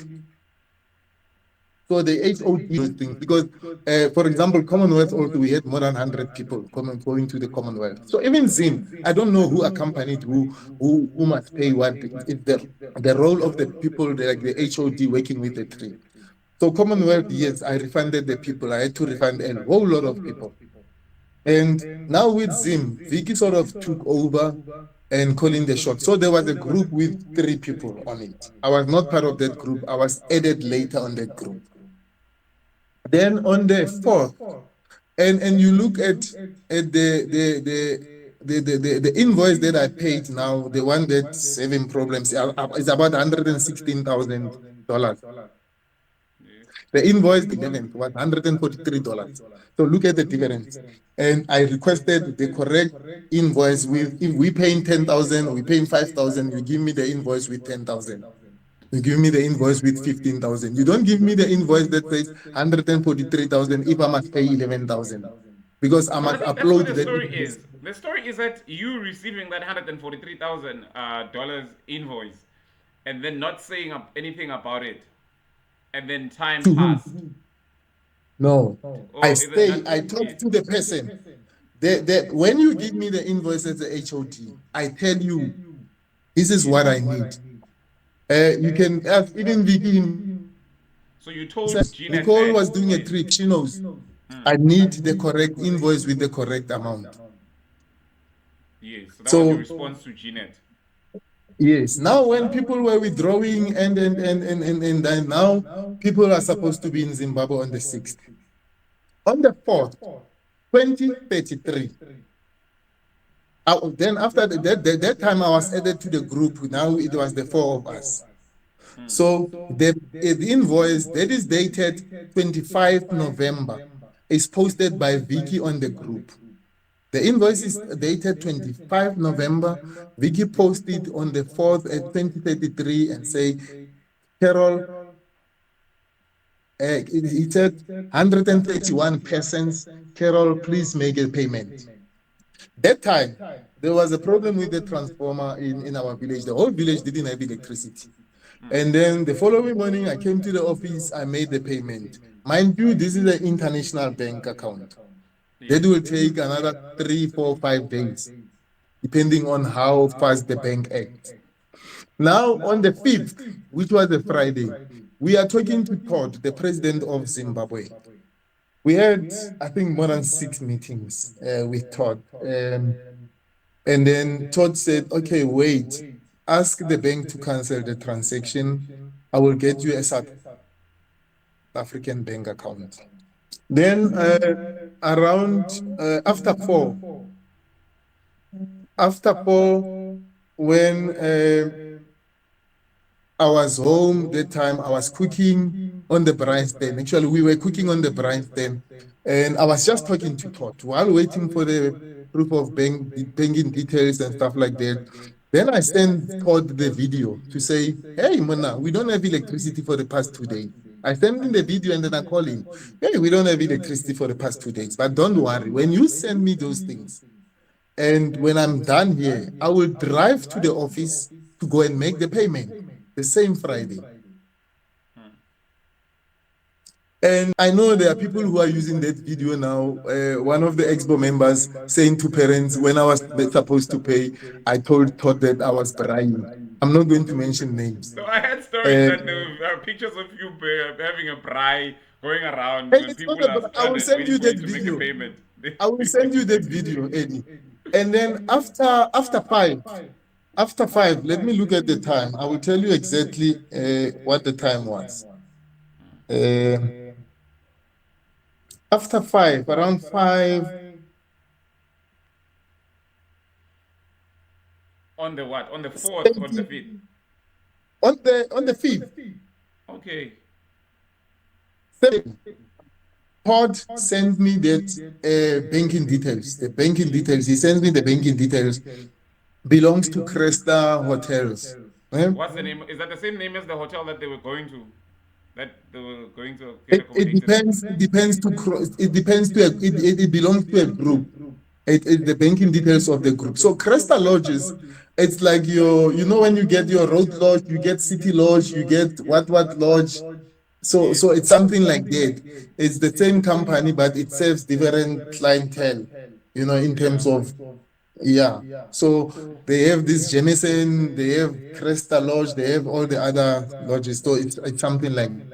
So the HOD those things, because, for example, Commonwealth also, we had more than 100 people going to the Commonwealth. So even Zim, I don't know who accompanied who must pay what. It's the role of the people, like the HOD working with the tree. So Commonwealth, yes, I refunded the people. I had to refund a whole lot of people. And now with Zim, Vicky sort of took over and calling the shots. So there was a group with 3 people on it. I was not part of that group. I was added later on that group. Then on the 4th, and you look at the invoice that I paid now, the one that's having problems, is about $116,000. Yes. The invoice 11th was $143. So look at the difference. And I requested the correct invoice with, if we paying 10,000 or we paying 5,000, you give me the invoice with 10,000. You give me the invoice with 15,000. You don't give me the invoice that says 143,000 if I must pay 11,000, because I But I must think that's what upload the that story invoice. is. The story is that you receiving that $143,000 dollars invoice, and then not saying anything about it, and then time To who? passed. No. I Or is it stay, not? I Yes. talk to the person. When you give me the invoice as a HOD, I tell you, this is Yes. what I need. You can ask even Vicky himself. So you Nicole told was doing a Jeanette trip. then? She knows. I Hmm. need the correct invoice with the correct amount. Yes. So that was your So response to Jeanette. yes, now when people were withdrawing and then now people are supposed to be in Zimbabwe on the 6th. On the 4th, 2033. Then after that time I was added to the group. Now it was the 4 of us. Hmm. So the invoice that is dated 25 November is posted by Vicky on the group. The invoice is dated 25 November. Vicky posted on the 4th at 2033 and say, Carol, it said 131 persons. Carol, please make a payment. That time, there was a problem with the transformer in our village. The whole village didn't have electricity. And then the following morning, I came to the office, I made the payment. Mind you, this is an international bank account. That Yes. will take another 3, 4, 5 days, depending on how fast the bank acts. Now, on the 5th, which was a Friday, we are talking to Todd, the president of Zimbabwe. We had, I think, more than 6 meetings with Todd. And then Todd said, okay, wait, ask the bank to cancel the transaction. I will get you a South African bank account. Then around after 4, when I was home that time, I was cooking on the brine stand. Actually, we were cooking on the brine stand, and I was just talking to Todd while waiting for the proof of banking details and stuff like that. Then I sent Todd the video to say, hey, Mona, we don't have electricity for the past 2 days. I sent him the video and then I call him, hey, we don't have electricity for the past 2 days, but don't worry. When you send me those things, and when I'm done here, I will drive to the office to go and make the payment the same Friday. And I know there are people who are using that video now. One of the Expo members saying to parents, when I was supposed to pay, I told Todd that I was crying. I'm not going to mention names. So I had stories Uh, that there were pictures of you having a braai going around and when it's not people are about, I will stranded send waiting you for you that to make a video. payment. I will send you that video, Eddie. And then after five, let me look at the time. I will tell you exactly what the time was. Uh, after five, around five, On the what? On the fourth, on the 70, fifth. on the fifth, Okay. 7, Todd sent me that banking details. The banking details. He sends me the banking details. Belongs to Cresta Hotels. Eh? What's the name? Is that the same name as the hotel that they were going to? That they were going to get It accommodated at? depends. It depends to it belongs to a group. The banking details of the group. So Cresta Lodges, it's like when you get your road lodge, you get city lodge, you get what lodge. So Yes. it's something like that. It's the same company, but it serves different clientele. In terms Yeah. of, yeah. So they have this Jameson, they have Cresta Lodge, they have all the other lodges. So it's something like that.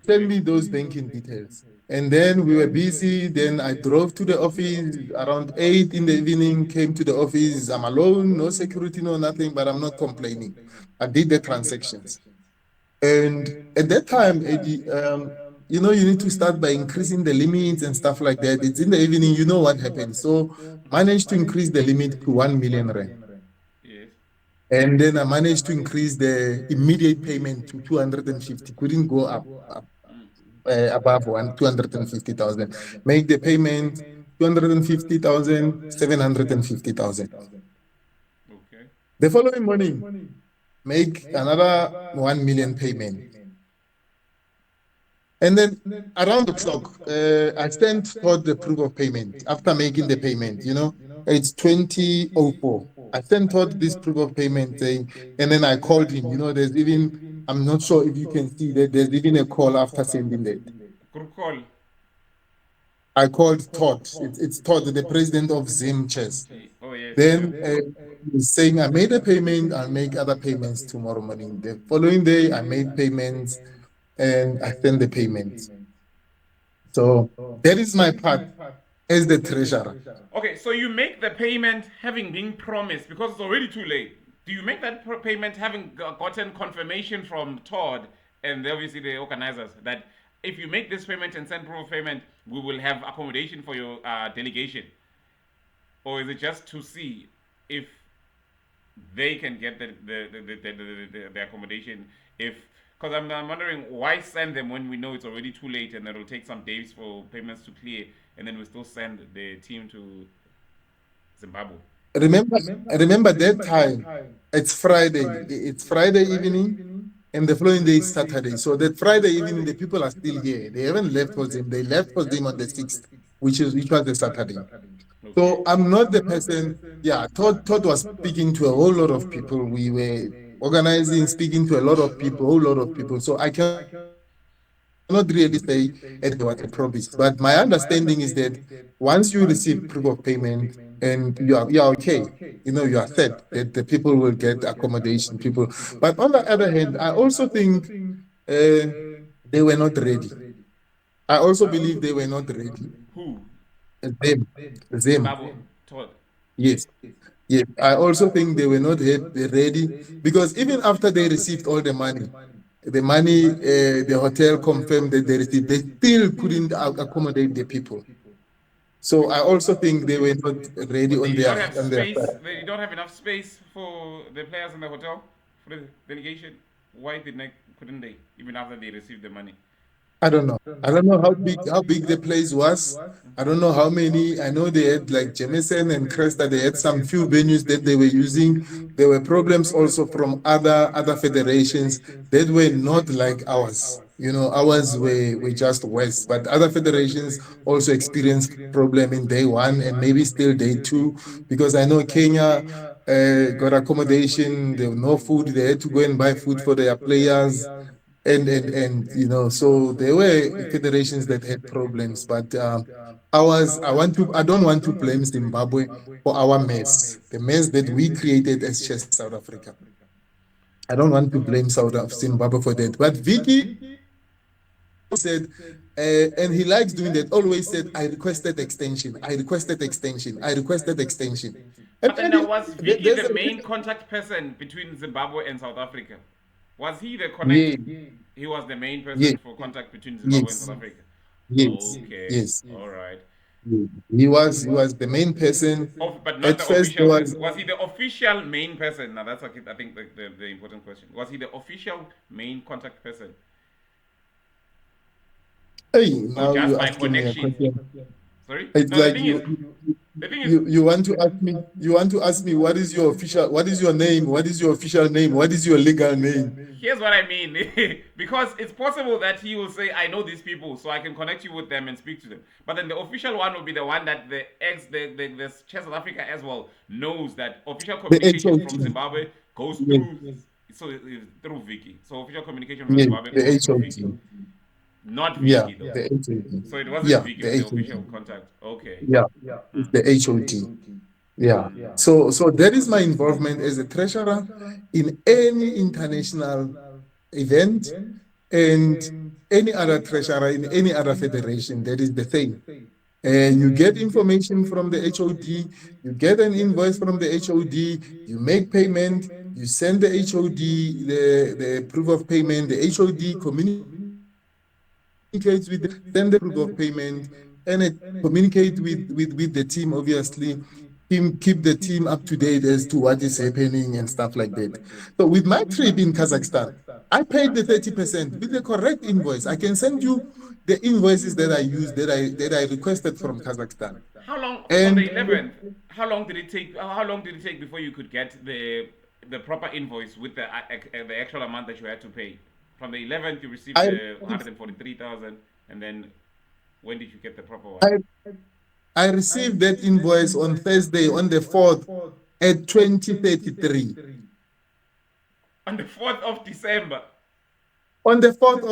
Send Okay. me those banking details. And then we were busy. Then I drove to the office around 8 in the evening, came to the office. I'm alone, no security, no nothing, but I'm not complaining. I did the transactions. And at that time, Eddie, you need to start by increasing the limits and stuff like that. It's in the evening, you know what happened. So managed to increase the limit to 1 million rand. Yes. And then I managed to increase the immediate payment to 250. Couldn't go up Mm. above 250,000. Make the payment 250,000, 750,000. Okay. The following morning, make another 1 million payment. And then around the clock, I sent for the proof of payment after making the payment. It's 2004. I sent out this proof of payment saying, and then I called him. There's even, I'm not sure if you can see that there's even a call after sending that. Group call. I called Todd. It's Todd, the president of Zim Chess. Oh yes. Yeah. Then he's saying, I made a payment, I'll make other payments tomorrow morning. The following day, I made payments and I sent the payment. So that is my part as the treasurer. Okay, so you make the payment having been promised because it's already too late. Do you make that payment having gotten confirmation from Todd and obviously the organizers that if you make this payment and send proof of payment, we will have accommodation for your delegation? Or is it just to see if they can get the accommodation? If because I'm wondering why send them when we know it's already too late and it'll take some days for payments to clear, and then we still send the team to Zimbabwe. Remember, remember that time. It's Friday. It's Friday evening, and the following day is Saturday. So that Friday evening, the people are still here. They haven't left for them. They left for them on the 6th, which was the Saturday. Okay. So I'm not the person. Yeah, Todd was speaking to a whole lot of people. We were organizing, speaking to a lot of people, a whole lot of people. So I cannot really say exactly what I promised. But my understanding is that once you receive proof of payment and you're okay, you are set that the people will get accommodation. People, but on the other hand, I also think uh, they were not ready. I also believe they were not ready. Who? Them. Zimbabwe. Todd. Yes. Yes, I also think they were not ready because even after they received all the money, the hotel confirmed that they received, they still couldn't accommodate the people. So I also think they were not ready What, they on did not their have on their space. side. They did not have enough space for the players in the hotel for the delegation. Why did they, couldn't they even after they received the money? I don't know. I don't know how big the place was. I don't know how many. I know they had like Jameson and Cresta. They had some few venues that they were using. There were problems also from other federations that were not like ours. Ours were just West, but other federations also experienced problem in day one and maybe still day two, because I know Kenya got accommodation. There was no food. They had to go and buy food for their players. So there were federations that had problems, but I don't want to blame Zimbabwe for our mess, the mess that we created as Chess South Africa. I don't want to blame Zimbabwe for that. But Vicky said, and he likes doing that, always said, I requested extension, I requested extension, I requested extension. But then now, was Vicky the main contact person between Zimbabwe and South Africa? Was he the connect? Yeah, He was the main person yeah, for contact between Zimbabwe and South yes, Africa. yes, Okay, yes. all right. He was the main person. But not At the first, official there person. was Was he the official main person? Now that's I think the important question. Was he the official main contact person, hey, or now just you're by asking me a connection? question. Sorry. It's No, like the thing is, you want to ask me what is your name, what is your official name, what is your legal name? here's what I mean. Because it's possible that he will say, I know these people, so I can connect you with them and speak to them. But then the official one will be the one that the Chess South Africa as well knows that official The communication from HOT. Zimbabwe goes Yes, through. So it's through Vicky. So official communication from yes, Zimbabwe the goes through Vicky, HOT. not Yeah, Vicky though. the HOT. So it wasn't Yeah, Vicky, the the official HOT. contact. Okay. Yeah, it's Hmm. the HOT. Yeah. So that is my involvement as a treasurer in any international event and any other treasurer in any other federation. That is the thing. You get information from the HOD, you get an invoice from the HOD, you make payment, you send the HOD the proof of payment, the HOD communicates with the send the proof of payment, and it communicate with the team, obviously. Keep the team up to date as to what is happening and stuff like that. So with my trip in Kazakhstan, I paid the 30% with the correct invoice. I can send you the invoices that I used that I requested from Kazakhstan. How long from the And 11th? How long did it take? How long did it take before you could get the proper invoice with the actual amount that you had to pay? From the 11th, you received I the 143,000, and then when did you get the proper one? I I received that invoice on Thursday on the 4th at 2033. On the 4th of December. On the 4th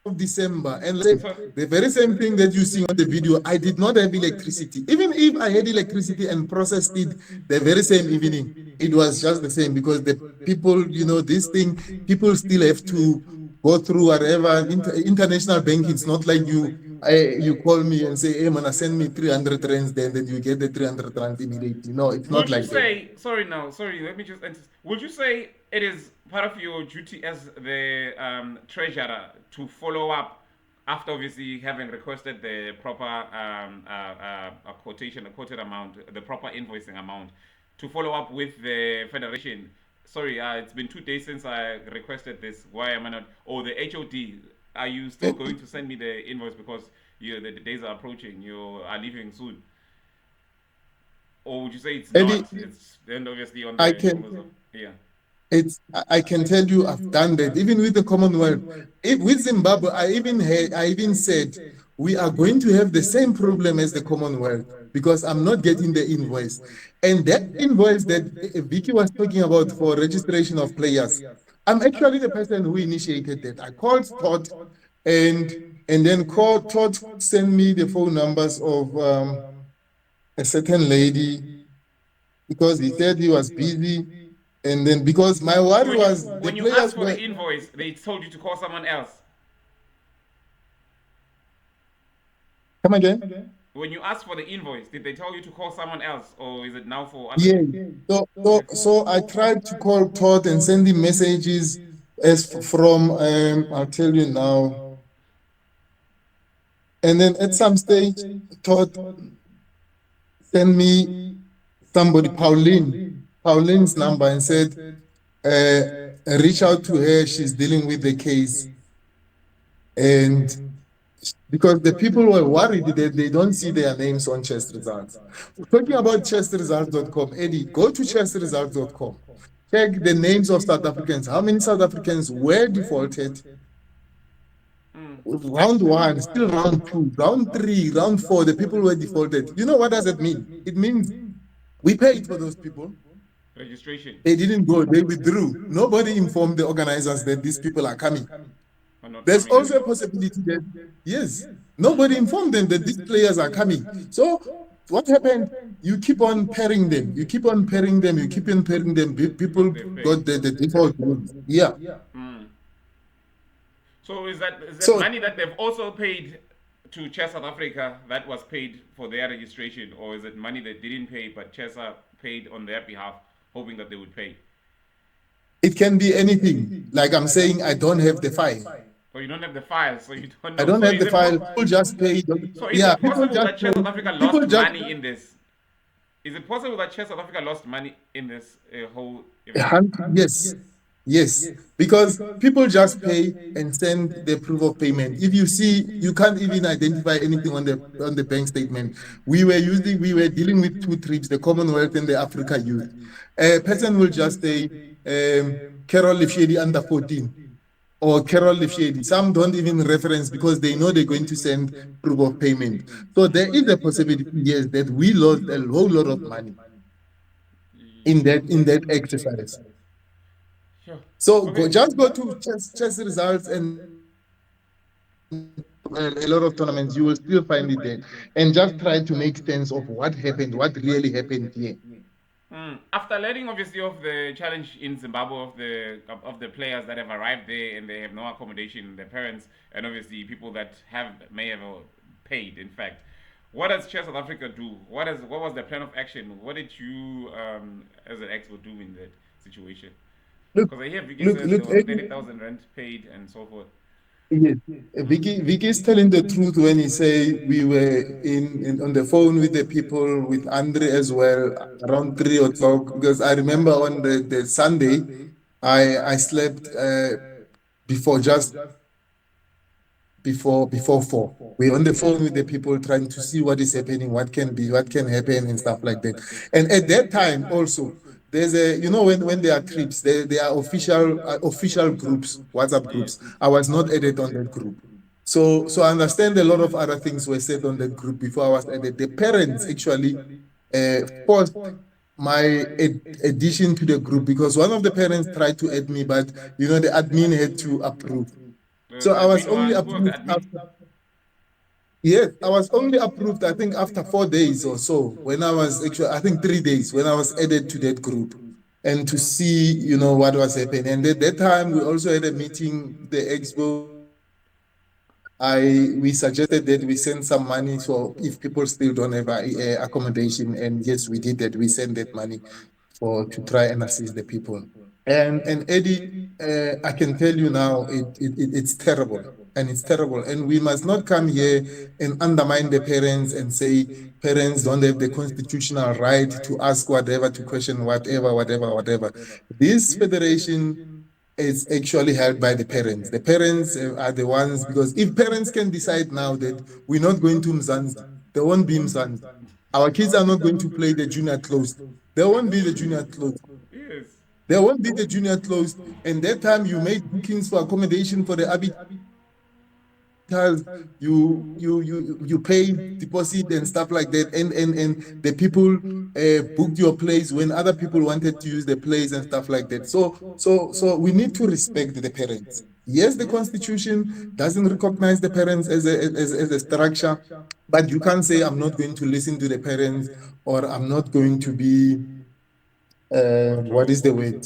of December. And the very So same thing that you see on the video, I did not have electricity. Even if I had electricity and processed it the very same evening, it was just the same because the people, this thing, people still have to go through whatever international banking. It's not like you call me and say, hey man, send me 300 rands, then you get the 300 rands immediately. No, it's not would you like that. say, sorry, let me just, would you say it is part of your duty as the treasurer to follow up after obviously having requested the proper a quoted amount, the proper invoicing amount, to follow up with the federation? Sorry, it's been 2 days since I requested this. Why am I not? Oh, the HOD. Are you still going to send me the invoice because the days are approaching? You are leaving soon, or would you say it's Eddie, not? It's then obviously on I the can shoulders of yeah. I can tell you I've done that even with the Commonwealth. With Zimbabwe, I even said we are going to have the same problem as the Commonwealth because I'm not getting the invoice. And that invoice that Vicky was talking about for registration of players, I'm actually the person who initiated that. I called Todd and then Todd sent me the phone numbers of a certain lady because he said he was busy. And then because my So worry when you was the when you players asked for were. the invoice, they told you to call someone else. Come again? When you asked for the invoice, did they tell you to call someone else, or is it now for other Yeah. people? So I tried to call Todd and send him messages from I'll tell you now. And then at some stage, Todd sent me Pauline's number and said, uh, reach out to her. She's dealing with the case. And because the people were worried that they don't see their names on chess results. Talking about chessresults.com, Eddie, go to chessresults.com. Check the names of South Africans. How many South Africans were defaulted? Mm. Round one, still round two, round three, round four, the people were defaulted. You know what does that mean? It means we paid for those people. registration They didn't go, they withdrew. Nobody informed the organizers that these people are coming. or not There's coming also in. a possibility that, yes, Mm. nobody informed them that these players are coming. So what happened? You keep on pairing them, you keep on pairing them, you keep on pairing them. Because People they've paid. got the default rules. Yeah. Mm. So is that So money that they've also paid to Chess South Africa that was paid for their registration, or is it money they didn't pay but Chessa paid on their behalf, hoping that they would pay? it can be anything. Like I'm saying, I don't have the file. So you don't have the file, so you don't I know. don't So have is the it file. People just pay. so is Yeah, it people possible just that Chess South pay. Africa People lost just money in this? Is it possible that Chess South Africa lost money in this whole event? Yes, yes, because people just pay and send the proof of payment. If you see, you can't even identify anything on the bank statement. We were dealing with two trips, the Commonwealth and the Africa Youth. A person will just say, Carol Lefyedi under 14 or Carol Lefyedi. Some don't even reference because they know they're going to send proof of payment. So there is a possibility, yes, that we lost a whole lot of money in that exercise. Sure. So Okay. just go to chess results and a lot of tournaments, you will still find it there. And just try to make sense of what happened, what really happened here. After learning obviously of the challenge in Zimbabwe of the players that have arrived there and they have no accommodation, their parents, and obviously people that may have paid. In fact, what does Chess South Africa do? What was the plan of action? What did you as an expo do in that situation? Look, Because I hear Vicky look, says there look, was 30,000 rent paid and so forth. yes. Vicky is telling the truth when he say we were on the phone with the people, with Andre as well, around 3 o'clock. Because I remember on the Sunday, I slept before just before 4. We're on the phone with the people trying to see what is happening, what can happen and stuff like that. And at that time also, there's a, when there are trips, there are official groups, WhatsApp groups. I was not added on that group. So I understand a lot of other things were said on that group before I was added. The parents actually forced my addition to the group because one of the parents tried to add me, but the admin had to approve. So The I was admin only was who was the approved admin? after, yes, I was only approved, I think, after 4 days or so, when I was actually, I think 3 days, when I was added to that group and to see, what was happening. And at that time, we also had a meeting, the expo. We suggested that we send some money so if people still don't have accommodation, and yes, we did that. We sent that money to try and assist the people. And Eddie, I can tell you now, it's terrible, and it's terrible. And we must not come here and undermine the parents and say parents don't have the constitutional right to ask whatever, to question whatever, whatever, whatever. This federation is actually held by the parents. The parents are the ones, because if parents can decide now that we're not going to Mzansi, there won't be Mzansi. Our kids are not going to play the junior closed. There won't be the junior closed. Yes. There won't be the junior closed. And that time you made bookings for accommodation for the arbiters, you pay deposit and stuff like that. And the people booked your place when other people wanted to use the place and stuff like that. So we need to respect the parents. Yes, the constitution doesn't recognize the parents as a structure, but you can't say I'm not going to listen to the parents, or I'm not going to be what Control. is the word?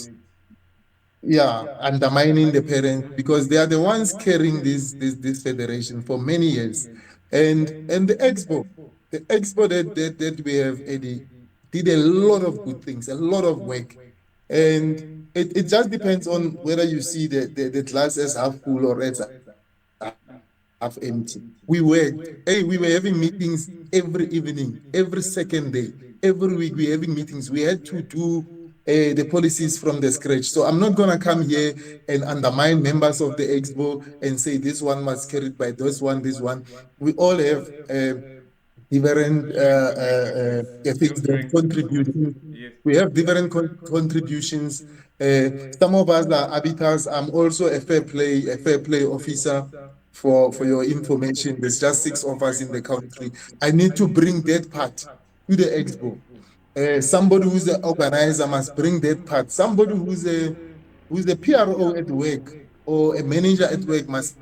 Yeah, undermining the parents, because they are the ones carrying this federation for many years. And the expo that we have, Eddie, did a lot of good things, a lot of work. And it just depends on whether you see the glass as half full or as half empty. We were having meetings every evening, every second day, every week. We're having meetings. We had to do the policies from the scratch. So I'm not gonna come here and undermine members of the expo and say this one must carried by this one. We all have different things that Strength. contribute. Yes. We have different contributions. Some of us are arbiters. I'm also a fair play officer. For your information, there's just 6 of us in the country. I need to bring that part to the expo. Somebody who's the organizer must bring that part. Somebody who's a PRO at work or a manager at work must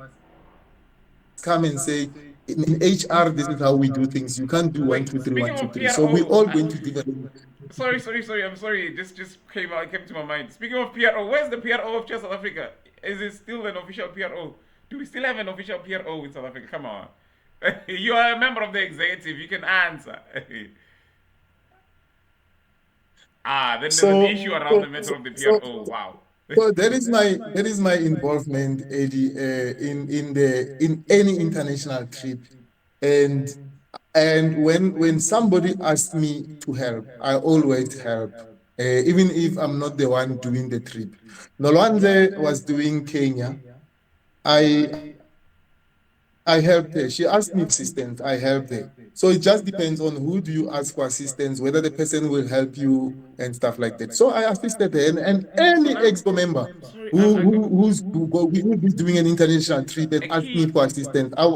come and say, in HR, this is how we do things. You can't do one, two, three, one, two, three. So Wait, we're all speaking going of to develop. PRO, sorry. I'm sorry. Just came to my mind. Speaking of PRO, where's the PRO of Chess South Africa? Is it still an official PRO? Do we still have an official PRO in South Africa? Come on. You are a member of the executive. You can answer. Then there's an issue So, around the so, matter so, of the so, PRO. Wow. so that is my involvement, Eddie, in any international trip, and when somebody asks me to help, I always help, even if I'm not the one doing the trip. Nolwandle was doing Kenya. I helped her. She asked me for assistance. I helped her. So it just depends on who do you ask for assistance, whether the person will help you and stuff like that. So I assisted her, and any So expo now, member sorry, who is doing an international trip and a ask me key for assistance, I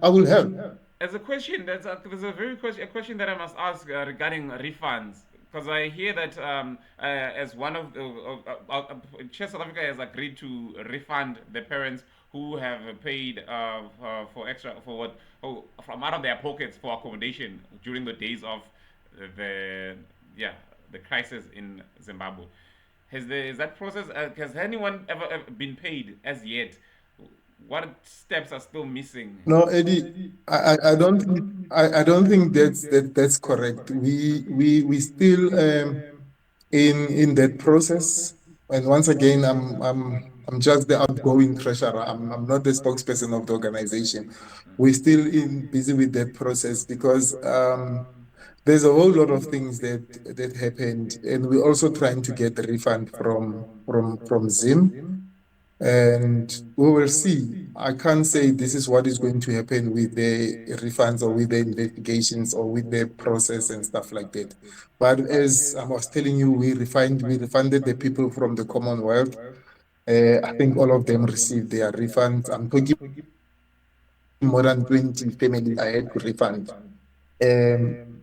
will help. as a question. There's a a question that I must ask regarding refunds, because I hear that as one of Chess South Africa has agreed to refund the parents who have paid for extra for what from out of their pockets for accommodation during the days of the yeah the crisis in Zimbabwe. Is that process? Has anyone ever been paid as yet? What steps are still missing? No, Eddie, I don't think that's correct. We still in that process. And once again, I'm just the outgoing treasurer. I'm not the spokesperson of the organization. We're still in busy with that process because there's a whole lot of things that happened, and we're also trying to get a refund from Zim, and we will see. I can't say this is what is going to happen with the refunds or with the investigations or with the process and stuff like that. But as I was telling you, we refunded the people from the Commonwealth. I think all of them received their refunds. I'm talking more than 20 families I had to refund. Um,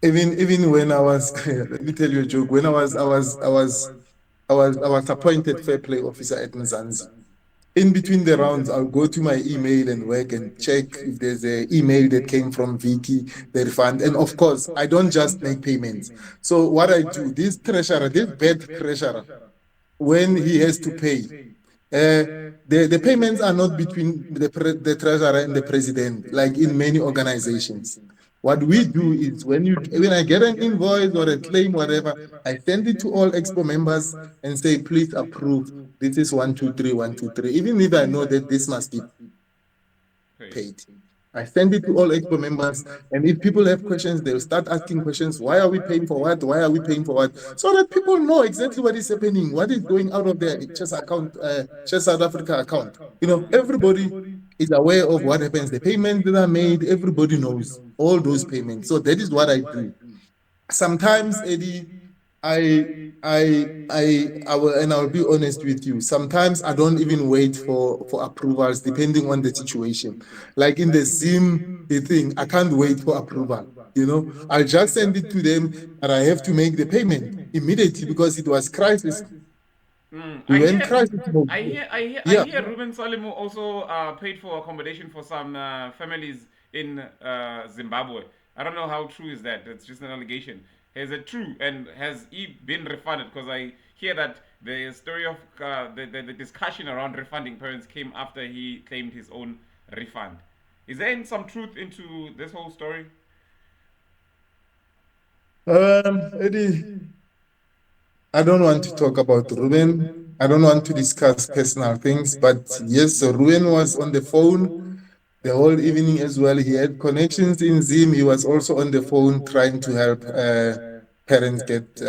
even when I was, let me tell you a joke. When I was appointed fair play officer at Mzansi. In between the rounds, I'll go to my email and work and check if there's an email that came from Vicky, the refund. And of course, I don't just make payments. So what I do, this bad treasurer, when he has to pay, the payments are not between the treasurer and the president, like in many organizations. What we do is when I get an invoice or a claim, whatever, I send it to all expo members and say, please approve. This is 123, 123. Even if I know that this must be paid, I send it to all expo members. And if people have questions, they'll start asking questions. Why are we paying for what? Why are we paying for what? So that people know exactly what is happening, what is going out of their Chess South Africa account. Everybody is aware of what happens, the payments that are made, everybody knows all those payments. So that is what I do. Sometimes, Eddie, and I'll be honest with you. Sometimes I don't even wait for approvals, depending on the situation. Like in the Zim, the thing, I can't wait for approval. I'll just send it to them, and I have to make the payment immediately because it was crisis. We I were in hear, crisis mode. I Yeah. hear Ruben Salimu also paid for accommodation for some families in Zimbabwe. I don't know how true is that. It's just an allegation. Is it true? And has he been refunded? Because I hear that the story of the discussion around refunding parents came after he claimed his own refund. Is there some truth into this whole story? Eddie, I don't want to talk about Ruben. I don't want to discuss personal things, but yes, Ruben was on the phone the whole evening as well. He had connections in Zim. He was also on the phone trying to help parents get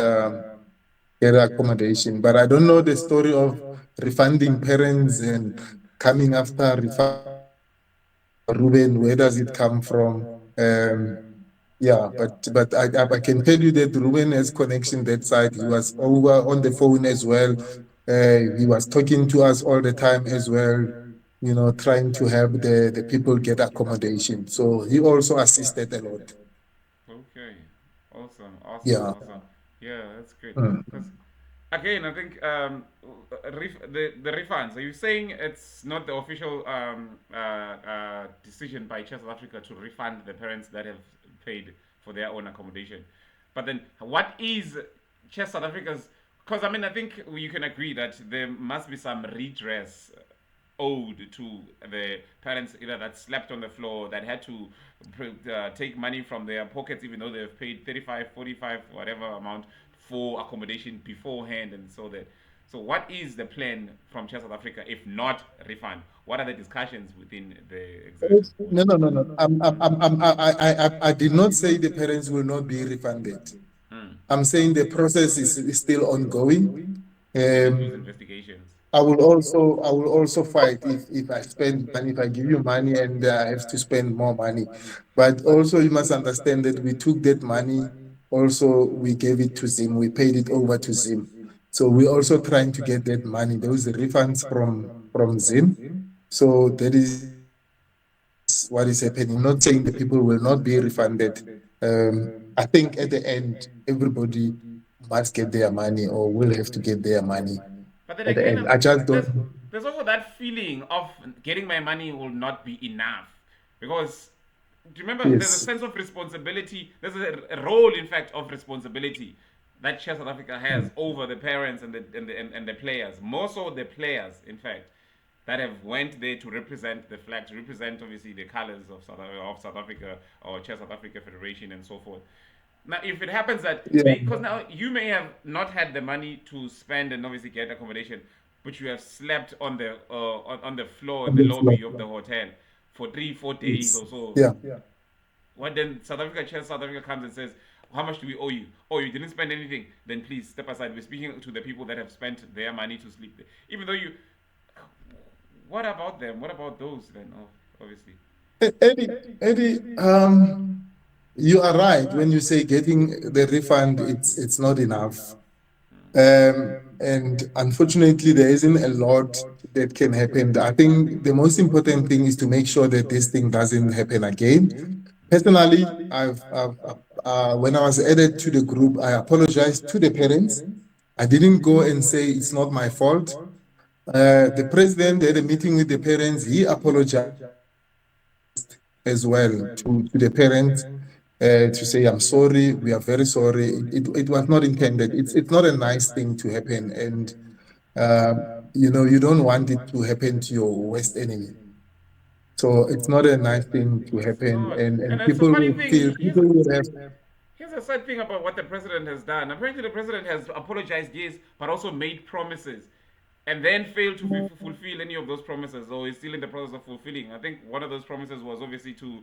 accommodation. But I don't know the story of refunding parents and coming after refunding Ruben. Where does it come from? Yeah, but I can tell you that Ruben has connection that side. He was over on the phone as well. He was talking to us all the time as well, trying to help the people get accommodation. So he also assisted a lot. Okay. Awesome, awesome, Yeah. awesome. Yeah, that's great. Mm. Because again, I think the refunds. Are you saying it's not the official decision by Chess South Africa to refund the parents that have paid for their own accommodation? But then, what is Chess South Africa's? Because I mean, I think you can agree that there must be some redress owed to the parents either that slept on the floor, that had to take money from their pockets even though they've paid 35, 45, whatever amount for accommodation beforehand, and so that. So what is the plan from Chess South Africa if not refund? What are the discussions within the executive board? No, no, no, no. I did not say the parents will not be refunded. Hmm. I'm saying the process is still ongoing. And they need to use Um, investigations. I will also fight if I spend money, if I give you money and I have to spend more money. But also you must understand that we took that money, also we gave it to Zim, we paid it over to Zim. So we're also trying to get that money. Those refunds from Zim. So that is what is happening. I'm not saying the people will not be refunded. I think at the end, everybody must get their money or will have to get their money But at then the end. again, I just don't. there's also that feeling of getting my money will not be enough, because do you remember there's a Yes. sense of responsibility. There's a role, in fact, of responsibility that Chess South Africa has Mm. over the parents and the players. More so the players, in fact, that have went there to represent the flag, to represent obviously the colors of South Africa or Chess South Africa Federation and so forth. Now, if it happens that Yeah. because now you may have not had the money to spend and obviously get accommodation, but you have slept on the floor in On the the floor. lobby of the hotel for 3 4 days Yes. or so. Yeah. What then? South Africa comes and says, "How much do we owe you? Oh, you didn't spend anything. Then please step aside. We're speaking to the people that have spent their money to sleep there. Even though you, what about them? What about those then? Oh, obviously. Eddie, you are right when you say getting the refund, it's not enough. And unfortunately, there isn't a lot that can happen. I think the most important thing is to make sure that this thing doesn't happen again. Personally, when I was added to the group, I apologized to the parents. I didn't go and say it's not my fault. The president had a meeting with the parents. He apologized as well to the parents to say, I'm sorry, we are very sorry. It was not intended. It's not a nice thing to happen. And, you don't want it to happen to your worst enemy. So it's not a nice thing to It's happen. not. And And it's a people funny will thing. feel, people will have, Here's a sad thing about what the president has done. Apparently, the president has apologized, yes, but also made promises, and then failed to fulfill any of those promises, or is still in the process of fulfilling. I think one of those promises was obviously to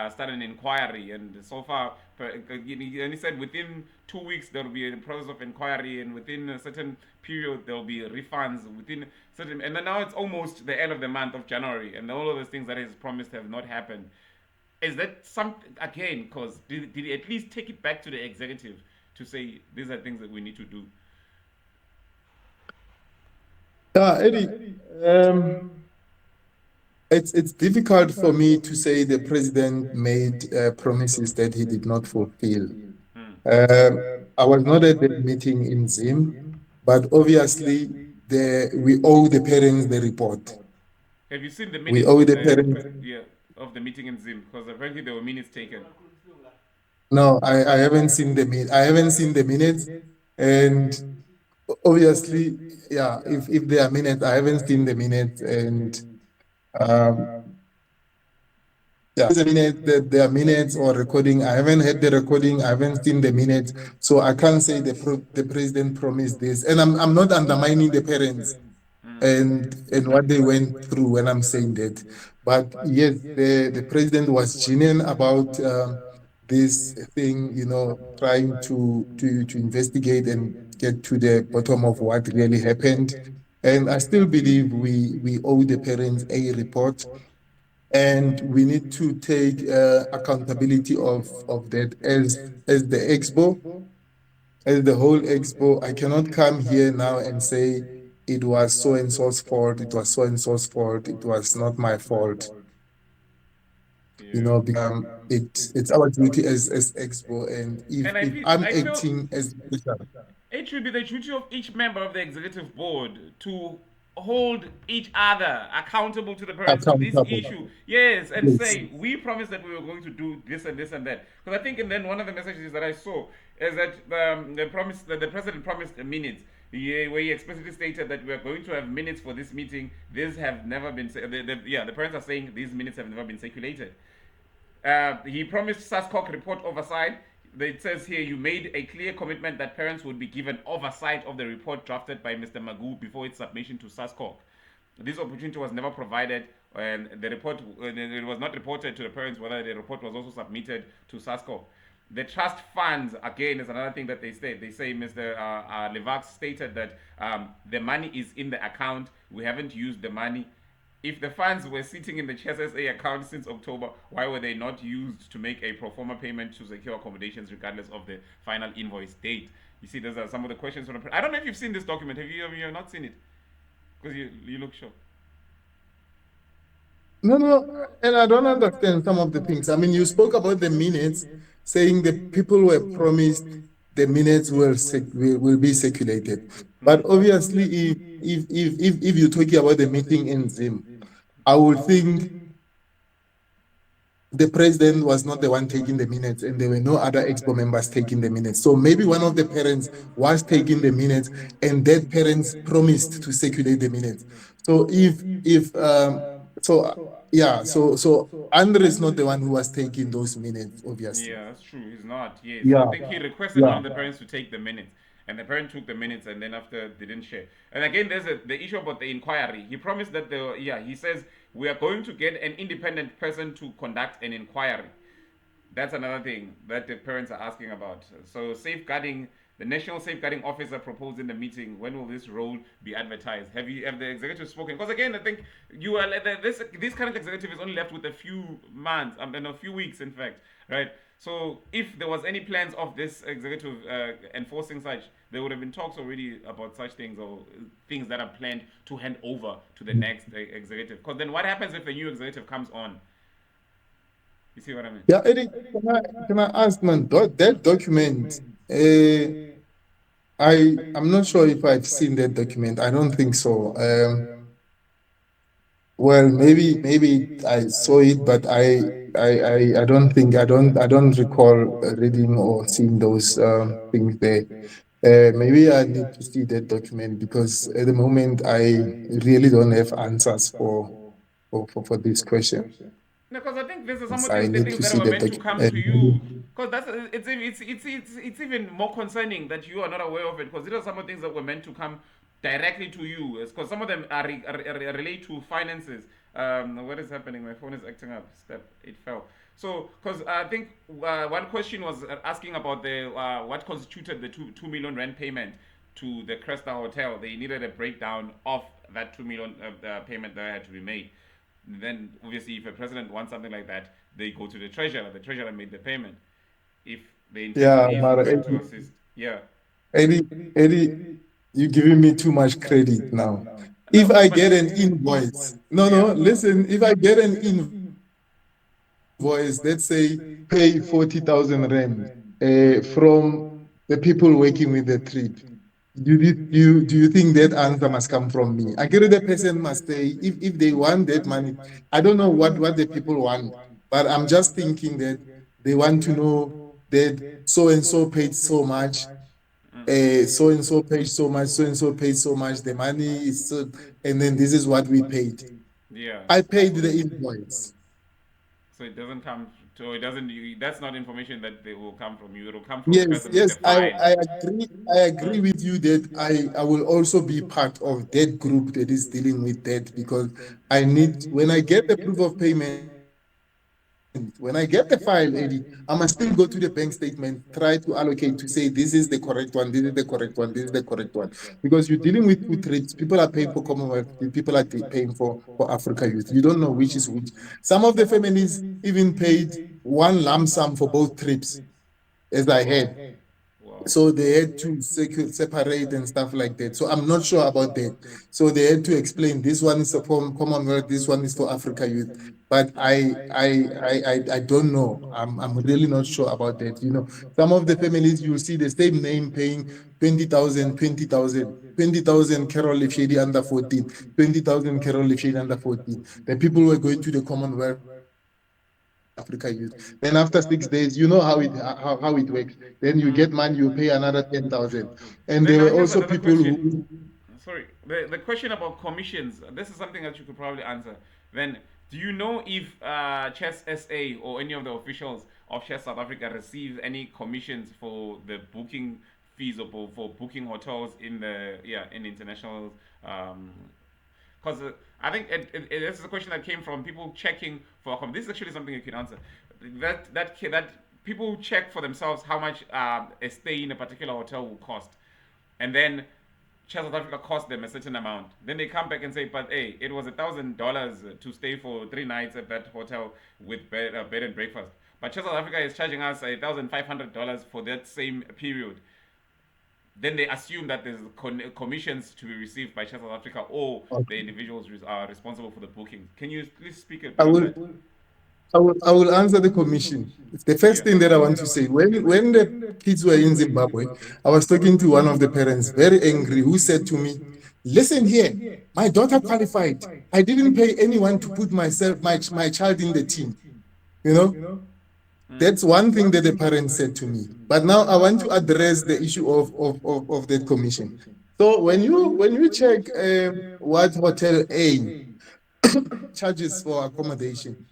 start an inquiry, and so far, and he said within 2 weeks there will be a process of inquiry, and within a certain period there will be refunds within certain. And then now it's almost the end of the month of January, and all of those things that he's promised have not happened. Is that something again? Because did he at least take it back to the executive to say these are things that we need to do? Eddie, um, it's difficult for me to say the president made promises that he did not fulfill. Hmm. I was not at that meeting in Zim, but obviously we owe the parents the report. Have you seen the We minutes owe of the the parents. yeah of the meeting in Zim? Because apparently there were minutes taken. No, I haven't seen the I haven't seen the minutes, and obviously, yeah, if there are minutes, I haven't seen the minutes, and um, yeah, there's a minute that there are minutes or recording. I haven't had the recording. I haven't seen the minutes, so I can't say the president promised this, and I'm not undermining the parents Hmm. and what they went through when I'm saying that. But yes, the president was genuine about this thing, trying to investigate and get to the bottom of what really happened. And I still believe we owe the parents a report, and we need to take accountability of that as the expo, as the whole expo. I cannot come here now and say it was so and so's fault, it was so and so's fault, it was not my fault. Yeah. It's our duty as Expo, and And if I'm I feel acting as it should be the duty of each member of the executive board to hold each other accountable to the parents to this accountable, issue. Yes, and yes, say we promised that we were going to do this and this and that. Because I think, and then one of the messages that I saw is that the president promised minutes. Where he explicitly stated that we are going to have minutes for this meeting. These have never been. The parents are saying these minutes have never been circulated. He promised SAJCCC report oversight. It says here you made a clear commitment that parents would be given oversight of the report drafted by Mr. Magoo before its submission to SAJCCC. This opportunity was never provided, and the report it was not reported to the parents whether the report was also submitted to SAJCCC. The trust funds, again, is another thing that they say. They say Mr. Levax stated that the money is in the account. We haven't used the money. If the funds were sitting in the CHSA account since October, why were they not used to make a pro forma payment to secure accommodations regardless of the final invoice date? You see, those are some of the questions from the. I don't know if you've seen this document. Have you not seen it? Because you look sure. no, and I don't understand some of the things. I mean, you spoke about the minutes, saying the people were promised the minutes will be circulated. But obviously, if you're talking about the meeting in Zim, I would think the president was not the one taking the minutes, and there were no other expo members taking the minutes. So maybe one of the parents was taking the minutes, and that parents promised to circulate the minutes. So if so yeah, so Andre is not the one who was taking those minutes, obviously. Yeah, that's true. He's not. Yes, I Yeah, think he requested one yeah. of the parents to take the minutes, and the parent took the minutes, and then after they didn't share. And again, there's the issue about the inquiry. He promised that he says we are going to get an independent person to conduct an inquiry. That's another thing that the parents are asking about. So safeguarding the national safeguarding officer proposed in the meeting. When will this role be advertised? Have the executive spoken? Because again, I think you are this current executive is only left with a few months, and a few weeks, in fact, right? So if there was any plans of this executive enforcing such, there would have been talks already about such things or things that are planned to hand over to the next executive. Because then what happens if the new executive comes on? You see what I mean? Yeah, Eddie, can I ask, man, that document, I'm not sure if I've seen that document. I don't think so. Well, maybe I saw it, but I don't think I don't recall reading or seeing those things there. Maybe I need to see that document because at the moment I really don't have answers for this question. No, because I think this is some of I the need things to that see were that meant to come to you. document. Because that's it's even more concerning that you are not aware of it. Because these are some of the things that were meant to come directly to you. Because some of them relate to finances. What is happening? My phone is acting up. Step, it fell. So, because I think one question was asking about the what constituted the 2 million rand payment to the Cresta Hotel. They needed a breakdown of that 2 million payment that had to be made. Then obviously if a president wants something like that, they go to the treasurer. The treasurer made the payment. If the intention Yeah, is Mara, to assist, yeah. Eddie, you're giving me too much credit now. No, If I but get an invoice, yeah, no, listen, if I get an invoice, let's say pay 40,000 rand from the people working with the trip, do you think that answer must come from me? I get it, the person must say, if they want that money, I don't know what the people want, but I'm just thinking that they want to know that so and so paid so much, so and so paid so much, so and so paid so much, the money is so, and then this is what we paid. yeah. I paid the invoice. So it doesn't come to it doesn't. That's not information that they will come from you. It will come from the Yes, person with the yes, file. I agree with you that I will also be part of that group that is dealing with that because I need, when I get the proof of payment, when I get the file, Eddie, I must still go to the bank statement, try to allocate to say this is the correct one, this is the correct one, this is the correct one, because you're dealing with two trips. People are paying for Commonwealth, people are paying for Africa Youth. You don't know which is which. Some of the families even paid one lump sum for both trips, as I heard. Wow. So they had to separate and stuff like that. So I'm not sure about that. So they had to explain this one is for Commonwealth, this one is for Africa Youth. But I don't know. I'm really not sure about that. Some of the families you'll see the same name paying 20,000, 20,000, 20,000 Carol Lefyedi under 14, 20,000 Carol Lefyedi under 14. The people were going to the Commonwealth Africa Youth. Then after 6 days, you know how it works. Then you get money, you pay another 10,000. And Then there now were here's also another people question. who Sorry, the question about commissions. This is something that you could probably answer. Then, do you know if Chess SA or any of the officials of Chess South Africa receives any commissions for the booking fees or for booking hotels in the in international because I think this is a question that came from people checking for. This is actually something you can answer. That people check for themselves how much a stay in a particular hotel will cost, and then South Africa cost them a certain amount. Then they come back and say, but hey, it was $1,000 to stay for 3 nights at that hotel with bed and breakfast. But South Africa is charging us $1,500 for that same period. Then they assume that there's commissions to be received by South Africa or the individuals are responsible for the booking. Can you please speak a I bit on will that? I will answer the commission. The first Yeah. thing that I want to say, when the kids were in Zimbabwe, I was talking to one of the parents, very angry, who said to me, "Listen here, my daughter qualified. I didn't pay anyone to put my child in the team." You know, Mm. that's one thing that the parents said to me. But now I want to address the issue of that commission. So when you check what Hotel A charges for accommodation,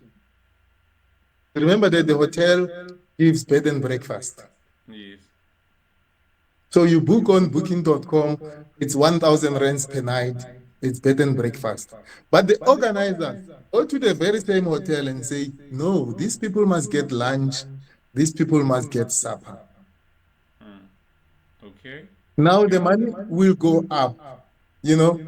remember that the hotel gives bed and breakfast. Yes. So you book on booking.com, it's 1,000 rands per night, it's bed and breakfast. But the organizers go to the very same hotel and say, no, these people must get lunch, these people must get supper. Mm. Okay. Now the Okay. money will go up, you know.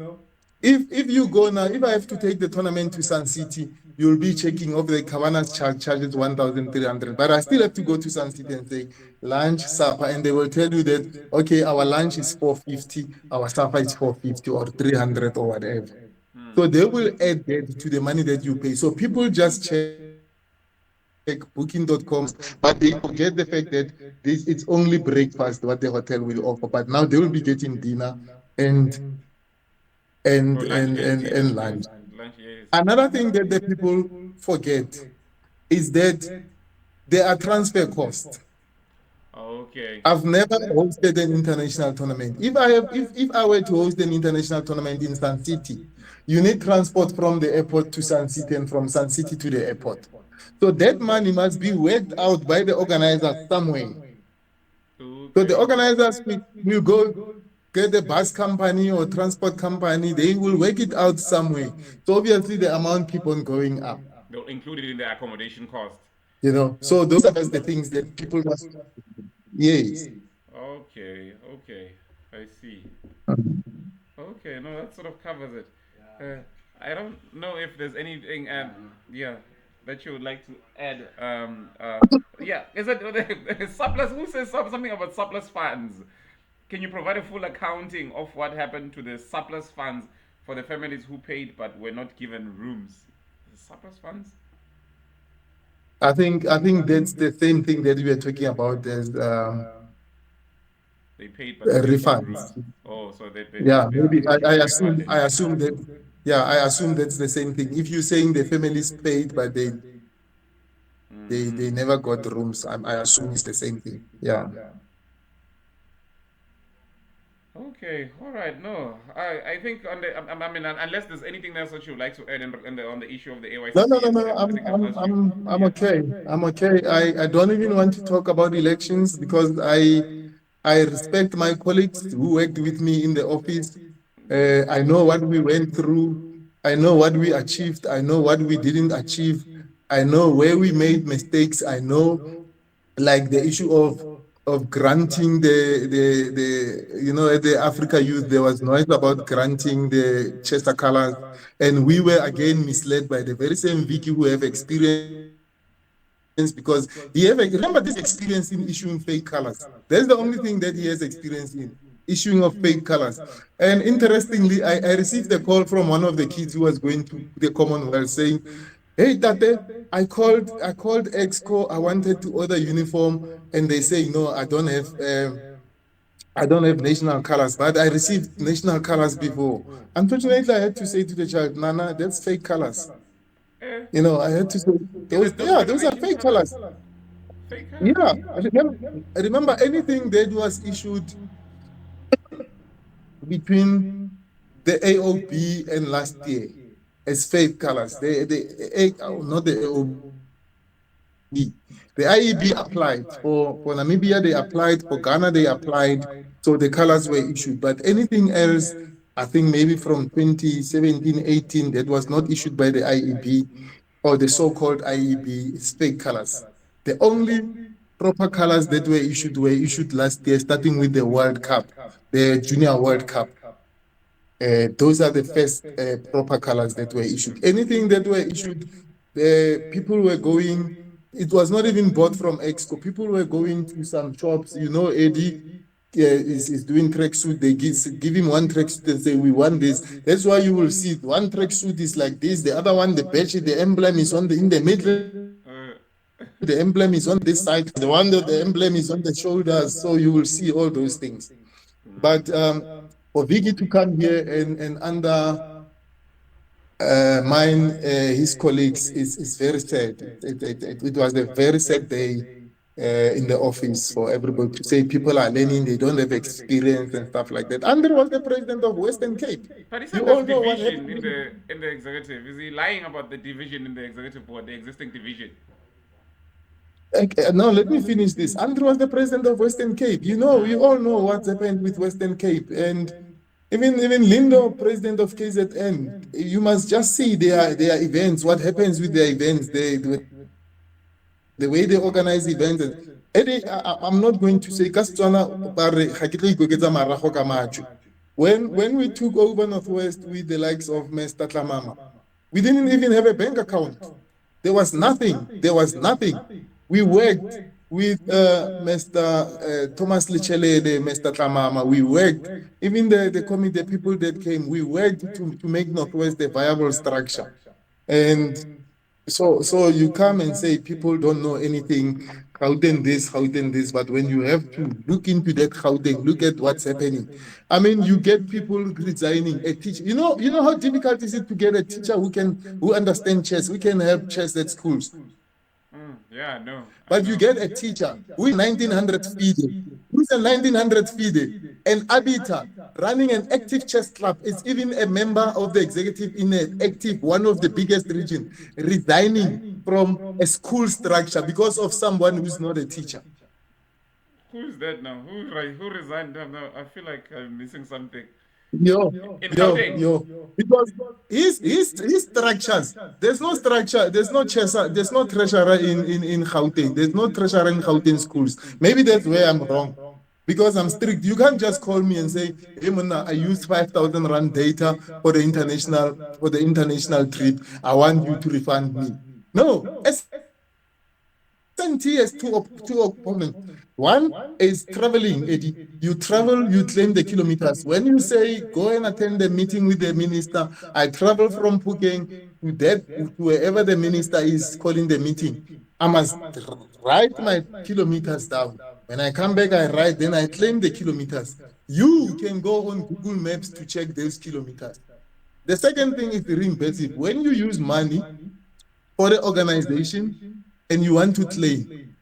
If you go now, if I have to take the tournament to Sun City, you'll be checking over the Kavana's charges 1,300. But I still have to go to Sun City and say lunch, supper, and they will tell you that okay, our lunch is 450, our supper is 450 or 300 or whatever. Mm. So they will add that to the money that you pay. So people just check booking.com, but they forget the fact that this it's only breakfast what the hotel will offer. But now they will be getting dinner and Oh, lunch and dinner. and Yes. lunch. Lunch. Yes. Another thing that the people forget is that there are transfer costs. Okay. I've never hosted an international tournament. If I were to host an international tournament in Sun City, you need transport from the airport to Sun City and from Sun City to the airport. So that money must be worked out by the organizers somewhere. So the Okay. organizers will go get a bus company or transport company, they will work it out somewhere. So obviously the amount keep on going up, They'll include it in the accommodation cost. So those are just the things that people must, yes. Okay. Okay. I see. Okay. No, that sort of covers it. I don't know if there's anything, yeah, that you would like to add. Yeah, is it surplus? Who says something about surplus funds? Can you provide a full accounting of what happened to the surplus funds for the families who paid but were not given rooms? The surplus funds? I think that's the same thing that we were talking about as They paid but they didn't get refunds. rooms. Oh, so they Yeah, just maybe basically I assume refunded. I assume that yeah, I assume that's the same thing. If you're saying the families paid but Mm-hmm. they never got rooms, I assume it's the same thing. Yeah. Okay, all right. No, I think on the I mean unless there's anything else that you would like to add on the issue of the No, no, AYCC, no, no. I think I've asked you. I'm Yeah. okay. I'm okay. I don't even want to talk about elections because I respect my colleagues who worked with me in the office. I know what we went through. I know what we achieved. I know what we didn't achieve. I know where we made mistakes. I know like the issue of granting at the Africa Youth there was noise about granting the Chester colors, and we were again misled by the very same Vicky who have experienced because he have remember this experience in issuing fake colors. That's the only thing that he has experience in issuing of fake colors. And interestingly, I received a call from one of the kids who was going to the Commonwealth saying, "Hey, Tate, I called Exco. I wanted to order uniform, and they say no, I don't have national colors, but I received national colors before. Unfortunately, I had to say to the child, Nana, that's fake colors. Eh, I had to say even those those are Federation fake colors. colors. Fake colors. Yeah, I remember anything that was issued between the AOB and last year as fake colors. Not the AOB. The IEB applied for Namibia, they applied for Ghana, they applied, so the colors were issued. But anything else, I think maybe from 2017, 18, that was not issued by the IEB or the so-called IEB, it's fake colors. The only proper colors that were issued last year, starting with the World Cup, the Junior World Cup. Those are the first proper colors that were issued. Anything that were issued, people were going, it was not even bought from Exco. People were going to some shops, Eddie is doing tracksuit. They give him one tracksuit and say, we want this. That's why you will see one tracksuit is like this, the other one, the badge, the emblem is in the middle, the emblem is on this side, the one that the emblem is on the shoulders. So you will see all those things. But for Vicky to come here and under mine, his colleagues, is very sad. It was a very sad day in the office for everybody to say people are learning, they don't have experience and stuff like that. Andre was the president of Western Cape. But he You said there's all know what division in happened. the executive. Is he lying about the division in the executive board, the existing division? Now let me finish this. Andre was the president of Western Cape. You all know what's happened with Western Cape, and even Lindo, president of KZN. You must just see their events. What happens with their events? The way they organize events. Eddie, I'm not going to say when we took over Northwest with the likes of Mr. Tlamama, we didn't even have a bank account. There was nothing. We worked with Mr. Thomas Lichelele, Mr. Tlamama. We worked, even the committee, the people that came, we worked to make Northwest a viable structure. And so you come and say people don't know anything, Gauteng this, but when you have to look into that Gauteng, look at what's happening. I mean, you get people resigning. A teacher, you know how difficult is it to get a teacher who understands chess, who can help chess at schools. Yeah, no. But you get a teacher who is 1900 FIDE, who's a 1900 FIDE, an arbiter running an active chess club, is even a member of the executive in an active, one of the biggest region, resigning from a school structure because of someone who's not a teacher. Who is that now? Who resigned? No, I feel like I'm missing something. Yo, In Gauteng. because his structures, there's no structure, there's no treasurer in Gauteng, there's no treasurer in Gauteng schools. Maybe that's where I'm wrong, because I'm strict. You can't just call me and say, hey Mona, I used 5,000 rand data for the international trip, I want you to refund me. No, SNT has two opponents. One is traveling, Eddie. You travel, you claim the kilometers. When you say, go and attend the meeting with the minister, I travel from Phuket to wherever the minister is calling the meeting. I must write my kilometers down. When I come back, I write, then I claim the kilometers. You can go on Google Maps to check those kilometers. The second thing is the reimbursement. When you use money for the organization and you want to claim,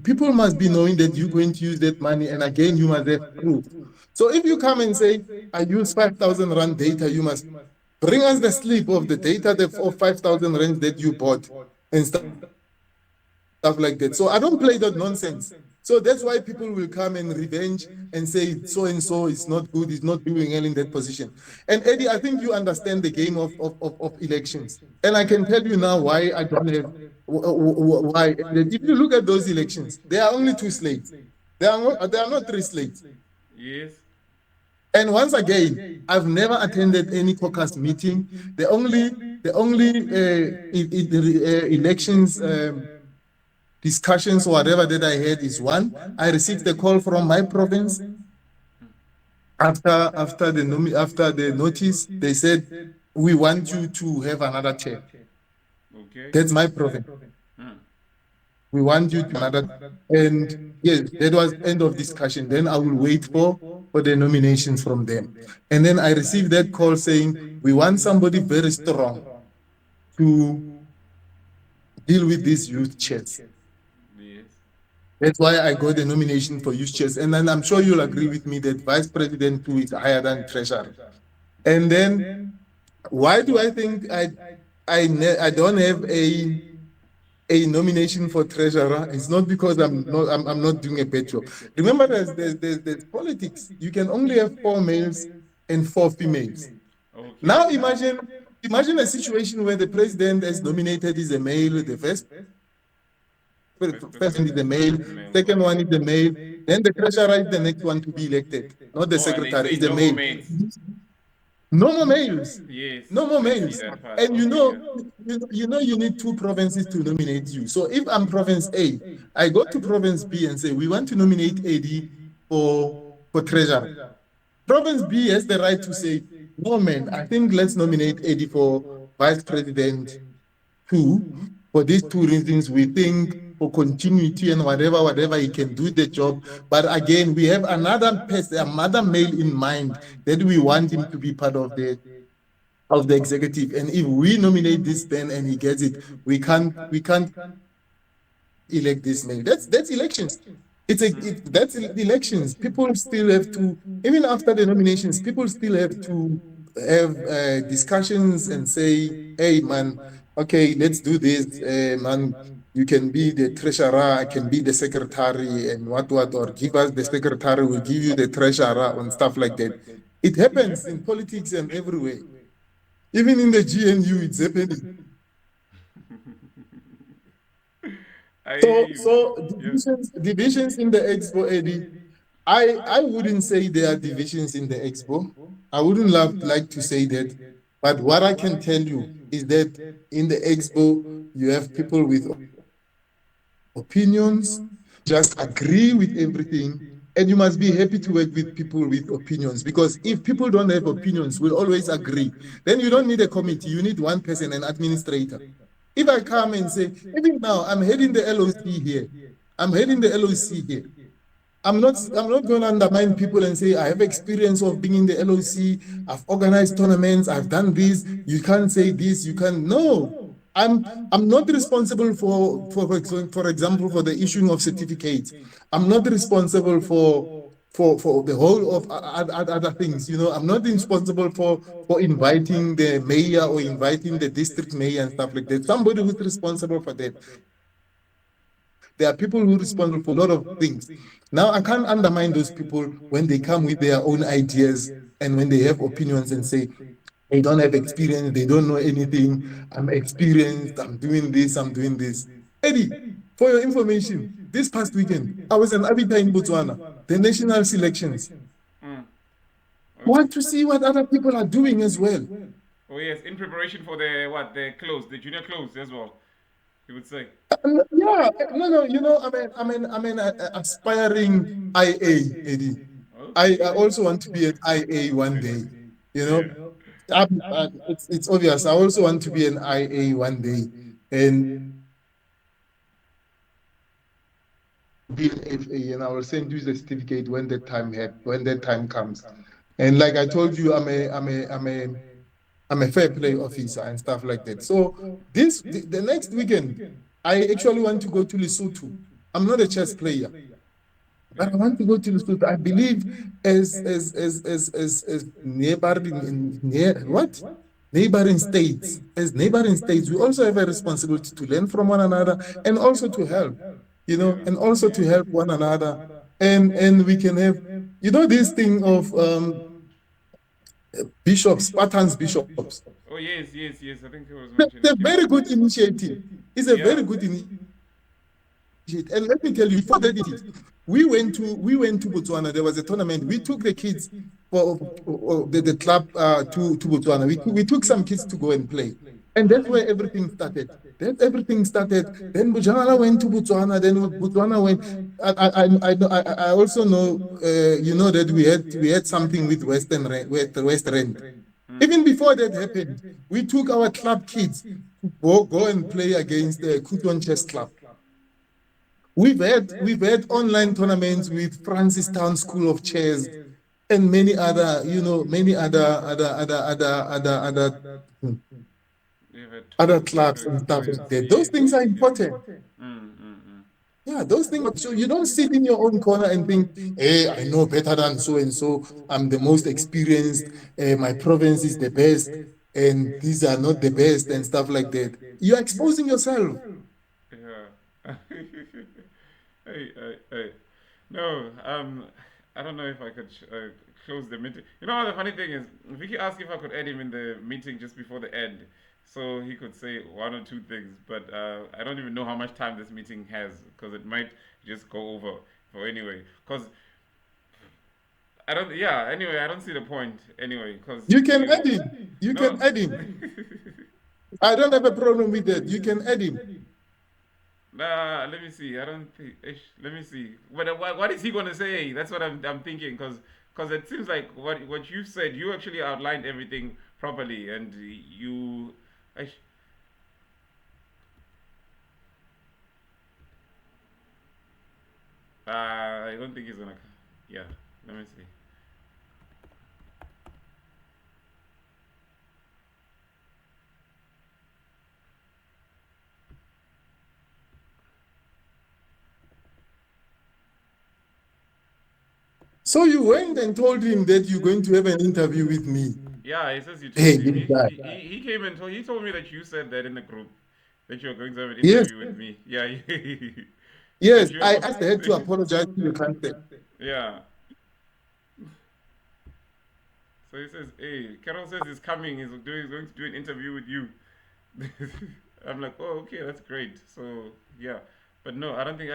people must be knowing that you're going to use that money, and again you must have proof. So if you come and say, I use 5,000 rand data, you must bring us the slip of the data of 5,000 rand that you bought and stuff like that. So I don't play that nonsense. So that's why people will come and revenge and say so and so is not good, is not doing well in that position. And Eddie, I think you understand the game of elections. And I can tell you now why I don't have why. If you look at those elections, there are only 2 slates. There are not 3 slates. Yes. And once again, I've never attended any caucus meeting. The only elections discussions or whatever that I had is one. I received a call from my province after the notice. They said, we want you to have another chair. Okay. That's my province. We want you to another, and yes, that was end of discussion. Then I will wait for the nominations from them. And then I received that call saying, we want somebody very strong to deal with these youth chairs. Yes. That's why I got the nomination for youth chairs. And then I'm sure you'll agree with me that vice president too is higher than treasurer. And then why do I think I don't have a nomination for treasurer? It's not because I'm not doing a bad job. Remember, there's politics. You can only have 4 males and 4 females. Okay. Now imagine a situation where the president is nominated is a male, the first is the male, second one is the male, then the treasurer is the next one to be elected, not the secretary, is the male. No more males. Yes. No more males. And you need 2 provinces to nominate you. So if I'm province A, I go to province B and say, we want to nominate AD for treasurer. Province B has the right to say, no man, I think let's nominate AD for vice president too. For these 2 reasons, we think for continuity and whatever he can do the job. But again, we have another person, another male in mind that we want him to be part of the executive. And if we nominate this man and he gets it, we can't elect this male. That's elections. That's elections. People still have to, even after the nominations, people still have to have discussions and say, hey man, okay, let's do this, man. You can be the treasurer, I can be the secretary, and what, or give us the secretary, we'll give you the treasurer, and stuff like that. It happens in politics and everywhere. Even in the GNU, it's happening. So divisions in the Expo, Eddie, I wouldn't say there are divisions in the Expo. I wouldn't like to say that. But what I can tell you is that in the Expo, you have people with opinions, just agree with everything, and you must be happy to work with people with opinions, because if people don't have opinions, we'll always agree. Then you don't need a committee, you need one person, an administrator. If I come and say, even now, I'm heading the LOC here, I'm not going to undermine people and say, I have experience of being in the LOC, I've organized tournaments, I've done this, you can't say this, you can't, no. I'm not responsible for example, for the issuing of certificates. I'm not responsible for the whole of other things. I'm not responsible for inviting the mayor or inviting the district mayor and stuff like that. Somebody who's responsible for that. There are people who are responsible for a lot of things. Now, I can't undermine those people when they come with their own ideas and when they have opinions and say, they don't have experience, they don't know anything, I'm experienced, I'm doing this. Eddie, for your information, this past weekend, I was in Abita in Botswana, the national selections. Okay. Want to see what other people are doing as well. Oh yes, in preparation for the junior close as well, you would say. Yeah, no, I'm an aspiring IA, Eddie. Okay. I also want to be an IA one day, Yeah. It's obvious. I also want to be an IA one day, and be an FA, and I will send you the certificate when that time comes. And like I told you, I'm a fair play officer and stuff like that. So the next weekend, I actually want to go to Lesotho. I'm not a chess player, but I want to go to Lesotho. I believe as neighboring states, we also have a responsibility to learn from one another and also to help, and also to help one another. And we can have, this thing of bishops, Spartans bishops. Oh yes, I think it was mentioned. It's a very good initiative. It's a very good initiative. And let me tell you, before that, we went to Botswana. There was a tournament. We took the kids for the club to Botswana. We took some kids to go and play. And that's where everything started. That's everything started. Then Bujana went to Botswana. Then Botswana went. I also know, that we had something with West Rand. Even before that happened, we took our club kids to go and play against the Kuton Chess Club. We've had online tournaments with Francistown School of Chess and many other, many You've had other tournaments with clubs the and stuff toys. like that. Those Yeah. things are important. Yeah, those things. So you don't sit in your own corner and think, hey, I know better than so and so. I'm the most experienced. My province is the best, and these are not the best, and stuff like that. You're exposing yourself. Yeah. Hey. No, I don't know if I could close the meeting. You know what the funny thing is? Vicky asked if I could add him in the meeting just before the end, so he could say one or two things. But I don't even know how much time this meeting has because it might just go over. For anyway, because I don't. Yeah. Anyway, I don't see the point. Anyway, because You can you. add him. You No. can add him. I don't have a problem with that. You can add him. Nah, let me see. I don't think. Let me see. What is he gonna say? That's what I'm thinking. Cause it seems like what you said. You actually outlined everything properly, and you. Ish, I don't think he's gonna. Yeah. Let me see. So you went and told him that you're going to have an interview with me. Yeah, he says you told Hey, him. this guy. He came and he told me that you said that in the group that you're going to have an Yes, interview with me. Yeah. That yes. you I have asked her to apologize to the country. yeah. So he says, "Hey, Carol says he's coming. He's going to do an interview with you." I'm like, "Oh, okay, that's great." So yeah, but no, I don't think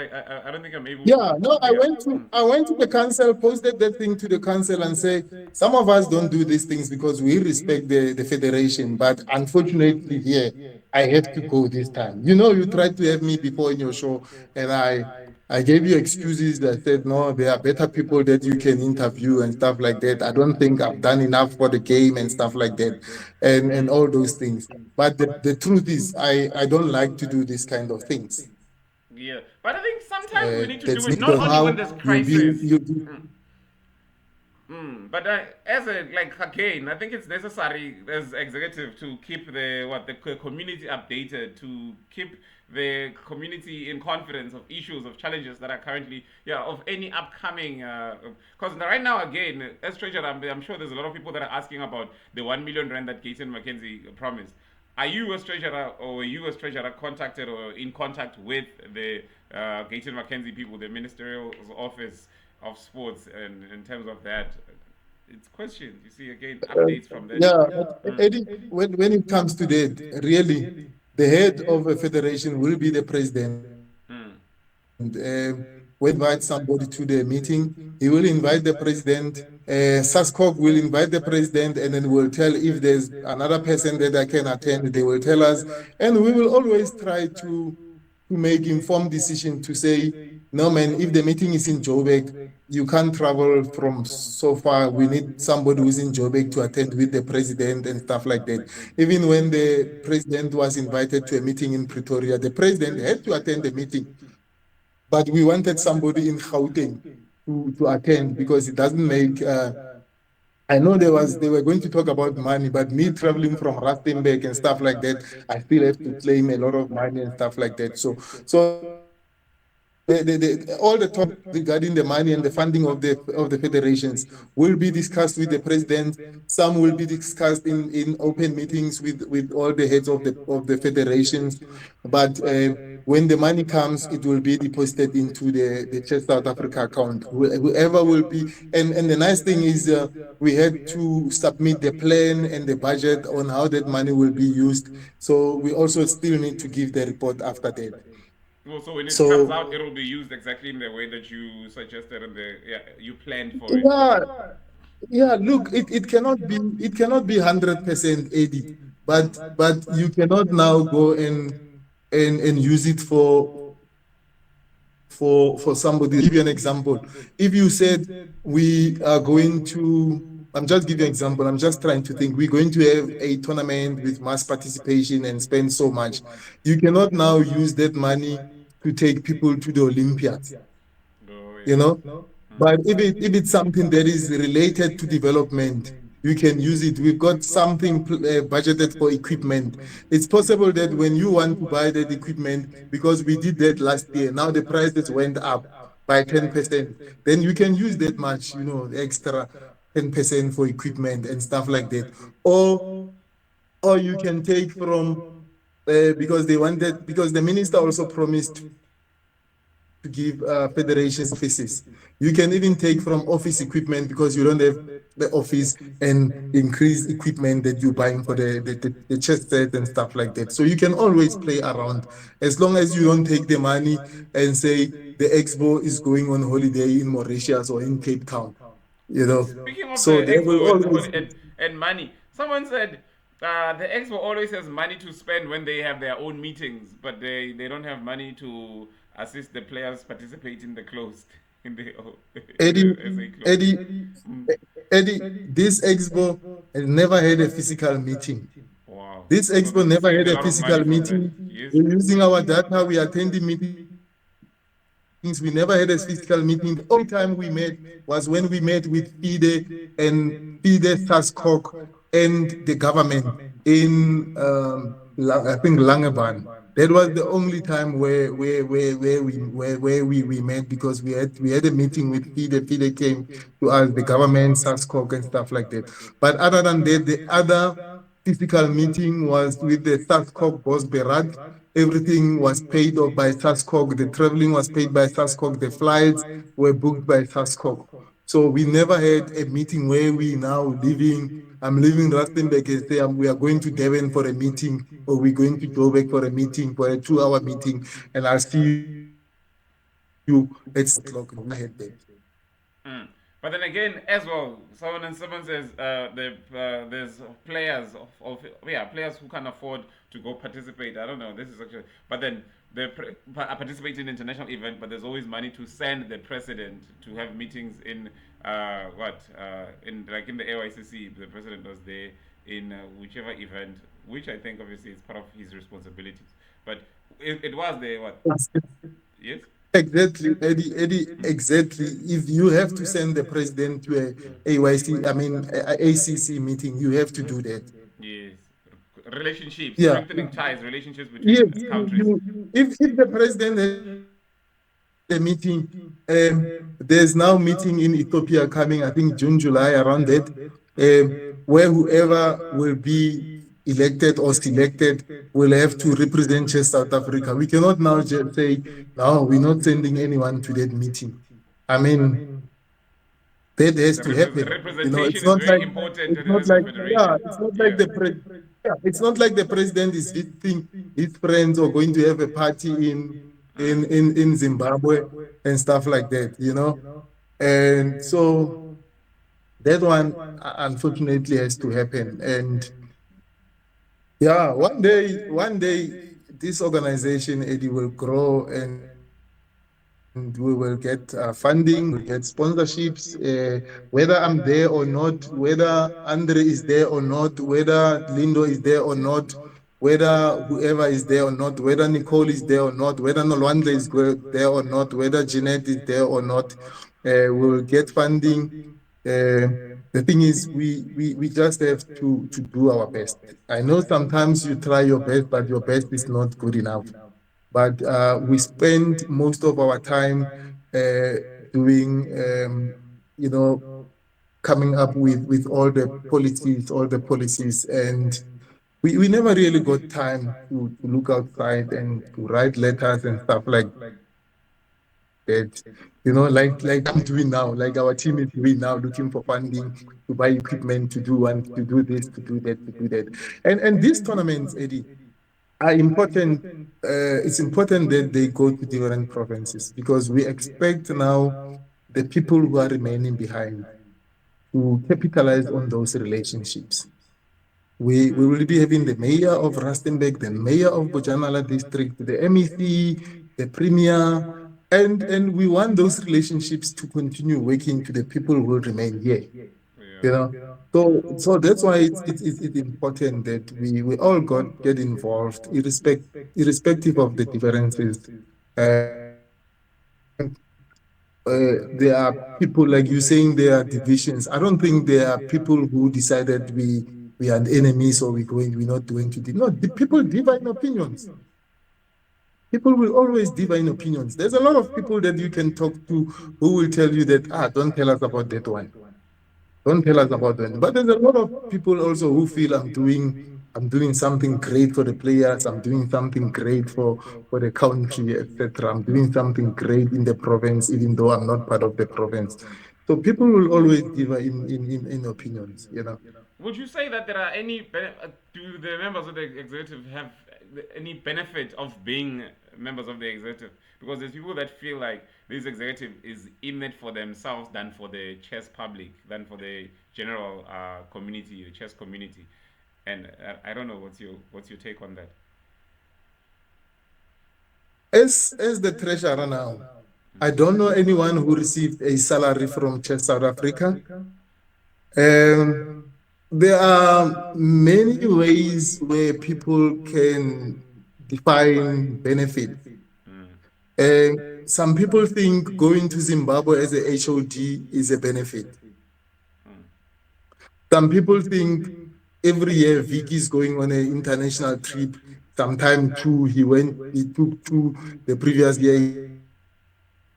I'm able to. Yeah, no, I Yeah. went to I went to the council, posted that thing to the council and say some of us don't do these things because we respect the federation, but unfortunately here I have to go this time. You tried to have me before in your show, and I gave you excuses that said no, there are better people that you can interview and stuff like that. I don't think I've done enough for the game and stuff like that, and all those things. But the truth is, I don't like to do these kind of things. Yeah, but I think sometimes we need to do That's it me not because only when now there's you'll be crisis. you'll be But as a like again, I think it's necessary as executive to keep the community updated, to keep the community in confidence of issues of challenges that are currently of any upcoming. Because right now again, as treasurer, I'm sure there's a lot of people that are asking about the 1 million rand that Gaten McKenzie promised. Are you as treasurer or you as treasurer contacted or in contact with the Gaten McKenzie people, the ministerial office of sports, and in terms of that? It's questions. You see, again, updates from them. yeah, but Eddie, when it comes to that, really, the head of a federation will be the president. Mm. When invite somebody to the meeting, he will invite the president. SASCOG will invite the president, and then we'll tell if there's another person that I can attend. They will tell us, and we will always try to make informed decision to say, no man, if the meeting is in Joburg, you can't travel from so far. We need somebody who's in Joburg to attend with the president and stuff like that. Even when the president was invited to a meeting in Pretoria, the president had to attend the meeting, but we wanted somebody in Gauteng to attend because it doesn't make. I know they were going to talk about money, but me traveling from Rustenburg and stuff like that, I still have to claim a lot of money and stuff like that. All the talk regarding the money and the funding of the federations will be discussed with the president. Some will be discussed in open meetings with all the heads of the federations. But when the money comes, it will be deposited into the Chess South Africa account. Whoever will be, and the nice thing is we had to submit the plan and the budget on how that money will be used. So we also still need to give the report after that. Well, so when it comes So out, it'll be used exactly in the way that you suggested and you planned for it. yeah, yeah. Look, it cannot be 100% 80. but you cannot now go and use it for somebody. Give you an example. If you said we are going to, I'm just giving you an example. I'm just trying to think. We're going to have a tournament with mass participation and spend so much. You cannot now use that money to take people to the Olympiads, Oh, you yeah. know. But if it's something that is related to development, you can use it. We've got something budgeted for equipment. It's possible that when you want to buy that equipment, because we did that last year, now the prices went up by 10%, then you can use that much, extra 10% for equipment and stuff like that. Or or you can take from because they wanted, because the minister also promised to give federations offices. You can even take from office equipment because you don't have the office and increase equipment that you're buying for the chess set and stuff like that. So you can always play around as long as you don't take the money and say the expo is going on holiday in Mauritius or in Cape Town, you But know. speaking of the So there will expo and, always be. and money, someone said the expo always has money to spend when they have their own meetings, but they don't have money to assist the players participate in the closed in the in Eddie, the SA closed. Eddie, Mm. Eddie, this expo has never had a physical meeting. Wow. This So expo they've never saved had a a lot of money physical from that. meeting. Yes. We're using our data, we are attending meetings. We never had a physical meeting. The only time we met was when we met with FIDE and FIDE SASCOC and the government in I think Langeban. That was the only time where we met because we had a meeting with FIDE. FIDE came to us, the government, SASCOC and stuff like that. But other than that, the other physical meeting was with the SASCOC boss Berat. Everything was paid off by SASCOC. The traveling was paid by SASCOC. The flights were booked by SASCOC. So we never had a meeting where we now living. I'm leaving Rustenburg and say we are going to Devon for a meeting, or we're going to Joburg for a meeting, for a 2-hour meeting, and I'll see you at 6 o'clock. We never had that. Mm. But then again, as well, someone says there's players of yeah, players who can afford to go participate. I don't know. This is actually, but then they participate in international event. But there's always money to send the president to have meetings in in like in the AYCC. The president was there in whichever event, which I think obviously is part of his responsibilities. But it was there. What? Yes. Exactly, Eddie, exactly. If you have to send the president to a AYC, I mean, ACC meeting, you have to do that. Yes. Relationships, Yeah. strengthening ties, relationships Yes, between countries. if the president has a meeting, there's now meeting in Ethiopia coming, I think June, July, around that, where whoever will be elected or selected will have to represent just South Africa. We cannot now just say, no, we're not sending anyone to that meeting. I mean, that has The to happen. representation It's is not very like important it's in not as a like yeah, federation. it's not like Yeah. it's not like the president is visiting his friends or going to have a party Mm. in Zimbabwe and stuff like that. And so that one unfortunately has to happen. And yeah, one day this organization, Eddie, will grow and we will get funding, we will get sponsorships. Whether I'm there or not, whether Andre is there or not, whether Lindo is there or not, whether whoever is there or not, whether Nicole is there or not, whether Nolwandle is there or not, whether Jeanette is there or not, we will get funding. Uh, the thing is, we just have to do our best. I know sometimes you try your best, but your best is not good enough. But we spend most of our time uh, doing, you know, coming up with all the policies, and we never really got time to look outside and to write letters and stuff like that. Like I'm doing now, like our team is doing now, looking for funding to buy equipment to do this, to do that, to do that. And these tournaments, Eddie, are important. It's important that they go to different provinces because we expect now the people who are remaining behind to capitalize on those relationships. We will be having the mayor of Rustenburg, the mayor of Bojanala district, the MEC, the premier, and we want those relationships to continue working to the people who will remain here. Yeah. You know, so that's why it's important that we all get involved, irrespective of the differences. There are people, like you saying, there are divisions. I don't think there are people who decided we are enemies or we're not going to. No, the people differ in opinions. People will always differ in opinions. There's a lot of people that you can talk to who will tell you that, don't tell us about that one. Don't tell us about that. But there's a lot of people also who feel I'm doing something great for the players. I'm doing something great for the country, etc. I'm doing something great in the province, even though I'm not part of the province. So people will always differ in opinions, you know. Would you say that there are do the members of the executive have any benefit of being members of the executive? Because there's people that feel like this executive is in it for themselves than for the chess public, than for the general community, the chess community. And I don't know what's your take on that. As the treasurer now, I don't know anyone who received a salary from Chess South Africa. Um, there are many ways where people can define benefit. Mm, Some people think going to Zimbabwe as a HOD is a benefit. mm, Some people think every year Vicky is going on an international trip. Sometime two, he took two. The previous year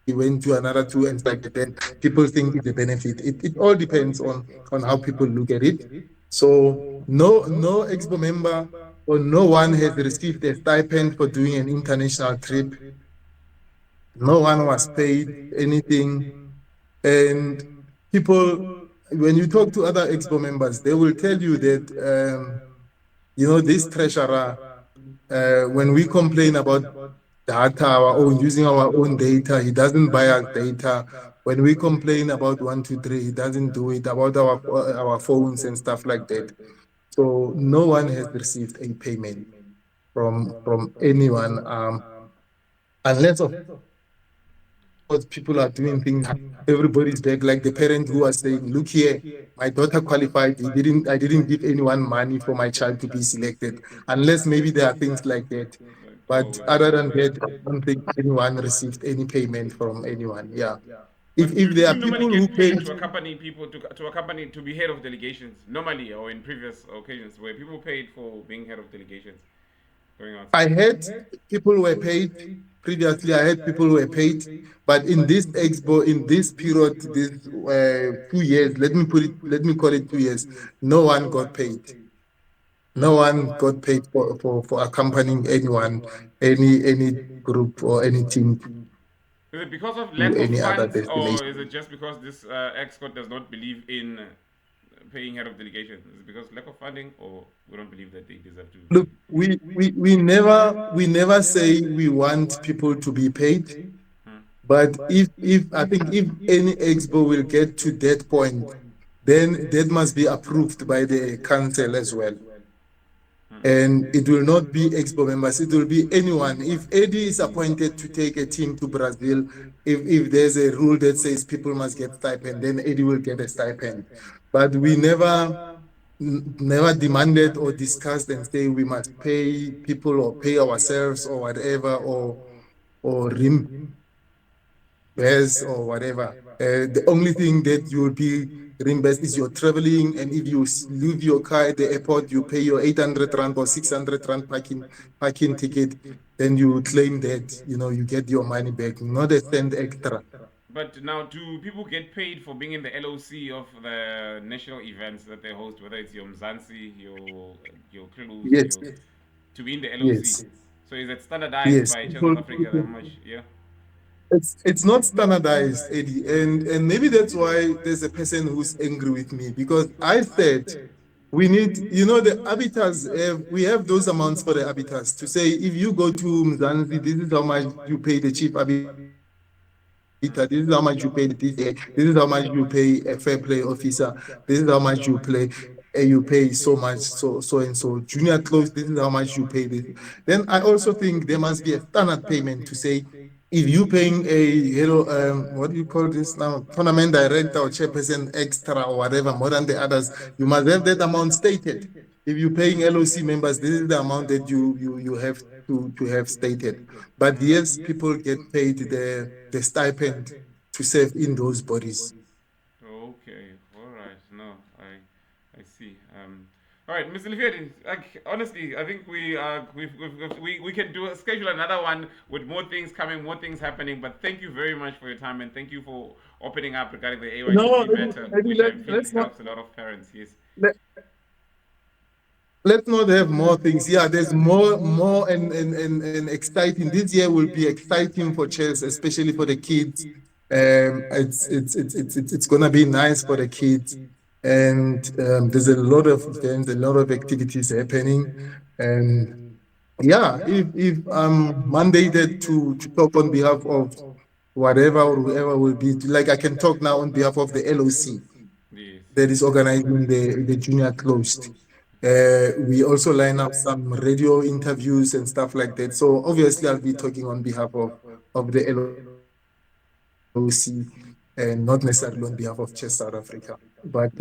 he went to another two and stuff like that. Then people think it's a benefit. It all depends on how people look at it. So no Expo member or no one has received a stipend for doing an international trip. No one was paid anything. And people, when you talk to other Expo members, they will tell you that, this treasurer, when we complain about data, our own, using our own data, he doesn't buy us data. When we complain about 123, he doesn't do it, about our phones and stuff like that. So no one has received a payment from anyone, unless of course people are doing things. Everybody's back, like the parent who was saying, "Look here, my daughter qualified. I didn't give anyone money for my child to be selected," unless maybe there are things like that. like, oh, But other than that, I don't think anyone received any payment from anyone. Yeah, but if do there you are normally people who get paid paid. to accompany people to accompany to be head of delegations normally, or in previous occasions where people paid for being head of delegations going outside? I had people who were paid previously. I had people who were paid, but in this expo, in this period, this 2 years, let me call it 2 years. No one got paid. No one got paid for accompanying anyone, any group or any team Is it because of to lack of any other funds, or is destination. it just because this ExCo does not believe in paying head of delegations? Is it because lack of funding, or we don't believe that they deserve to be Look, paid? we never say we want people to be paid, Hmm. but if I think if any expo will get to that point, then that must be approved by the council as well. And it will not be expo members, it will be anyone. If Eddie is appointed to take a team to Brazil, if there's a rule that says people must get stipend, then Eddie will get a stipend. But we never demanded or discussed and say we must pay people or pay ourselves or whatever, or reimburse or whatever. The only thing that you will be reimbursed is your traveling, and if you leave your car at the airport, you pay your 800 rand or 600 rand parking ticket. Then you claim that you get your money back, not a cent extra. But now, do people get paid for being in the LOC of the national events that they host, whether it's your Mzansi, your Clues, Yes, your to be in the LOC? yes, So is it standardized yes. by Chess South Africa? How much? Yeah. It's not standardized, Eddie, and maybe that's why there's a person who's angry with me, because I said we need, the arbiters we have those amounts for the arbiters to say, if you go to Mzansi, this is how much you pay the chief arbiter, this is how much you pay the DCA, this is how much you pay a fair play officer, this is how much you pay. you pay so much, so and so. Junior close, this is how much you pay. This. Then I also think there must be a standard payment to say, if you paying a what do you call this now, tournament director or chairperson extra or whatever more than the others, you must have that amount stated. If you're paying LOC members, this is the amount that you have to have stated. But yes, people get paid the stipend to serve in those bodies. Okay, all right. No, I see. All right, Mr. Lefyedi, like honestly, I think we can schedule another one with more things coming, more things happening. But thank you very much for your time and thank you for opening up regarding the No, AYCC matter, maybe which I'm feeling let's not helps a lot of parents. Yes. let, let's not have more things. Yeah, there's more and exciting. This year will be exciting for chess, especially for the kids. It's gonna be nice for the kids, and there's a lot of events, a lot of activities happening, and yeah, if I'm mandated to talk on behalf of whatever or whoever will be, like I can talk now on behalf of the LOC Yes. that is organizing the junior closed. We also line up some radio interviews and stuff like that. So obviously, I'll be talking on behalf of the LOC and not necessarily on behalf of Chess South Africa. But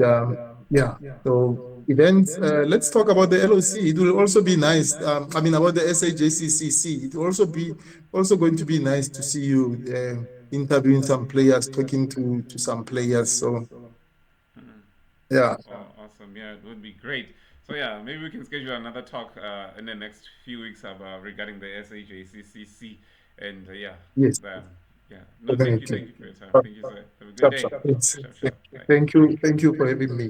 yeah, so events. Let's talk about the LOC. It will also be nice. I mean, about the SAJCCC. It will also going to be nice to see you interviewing some players, talking to some players. So Mm. yeah. Oh, awesome. Yeah, it would be great. So yeah, maybe we can schedule another talk in the next few weeks about regarding the SAJCCC and yeah, Yes, um, yeah. No, definitely. thank you for your time. Sharp, Thank you, sir. Have a good sharp, day. sharp. Yes. Sharp, sharp. Bye. Thank you for having me.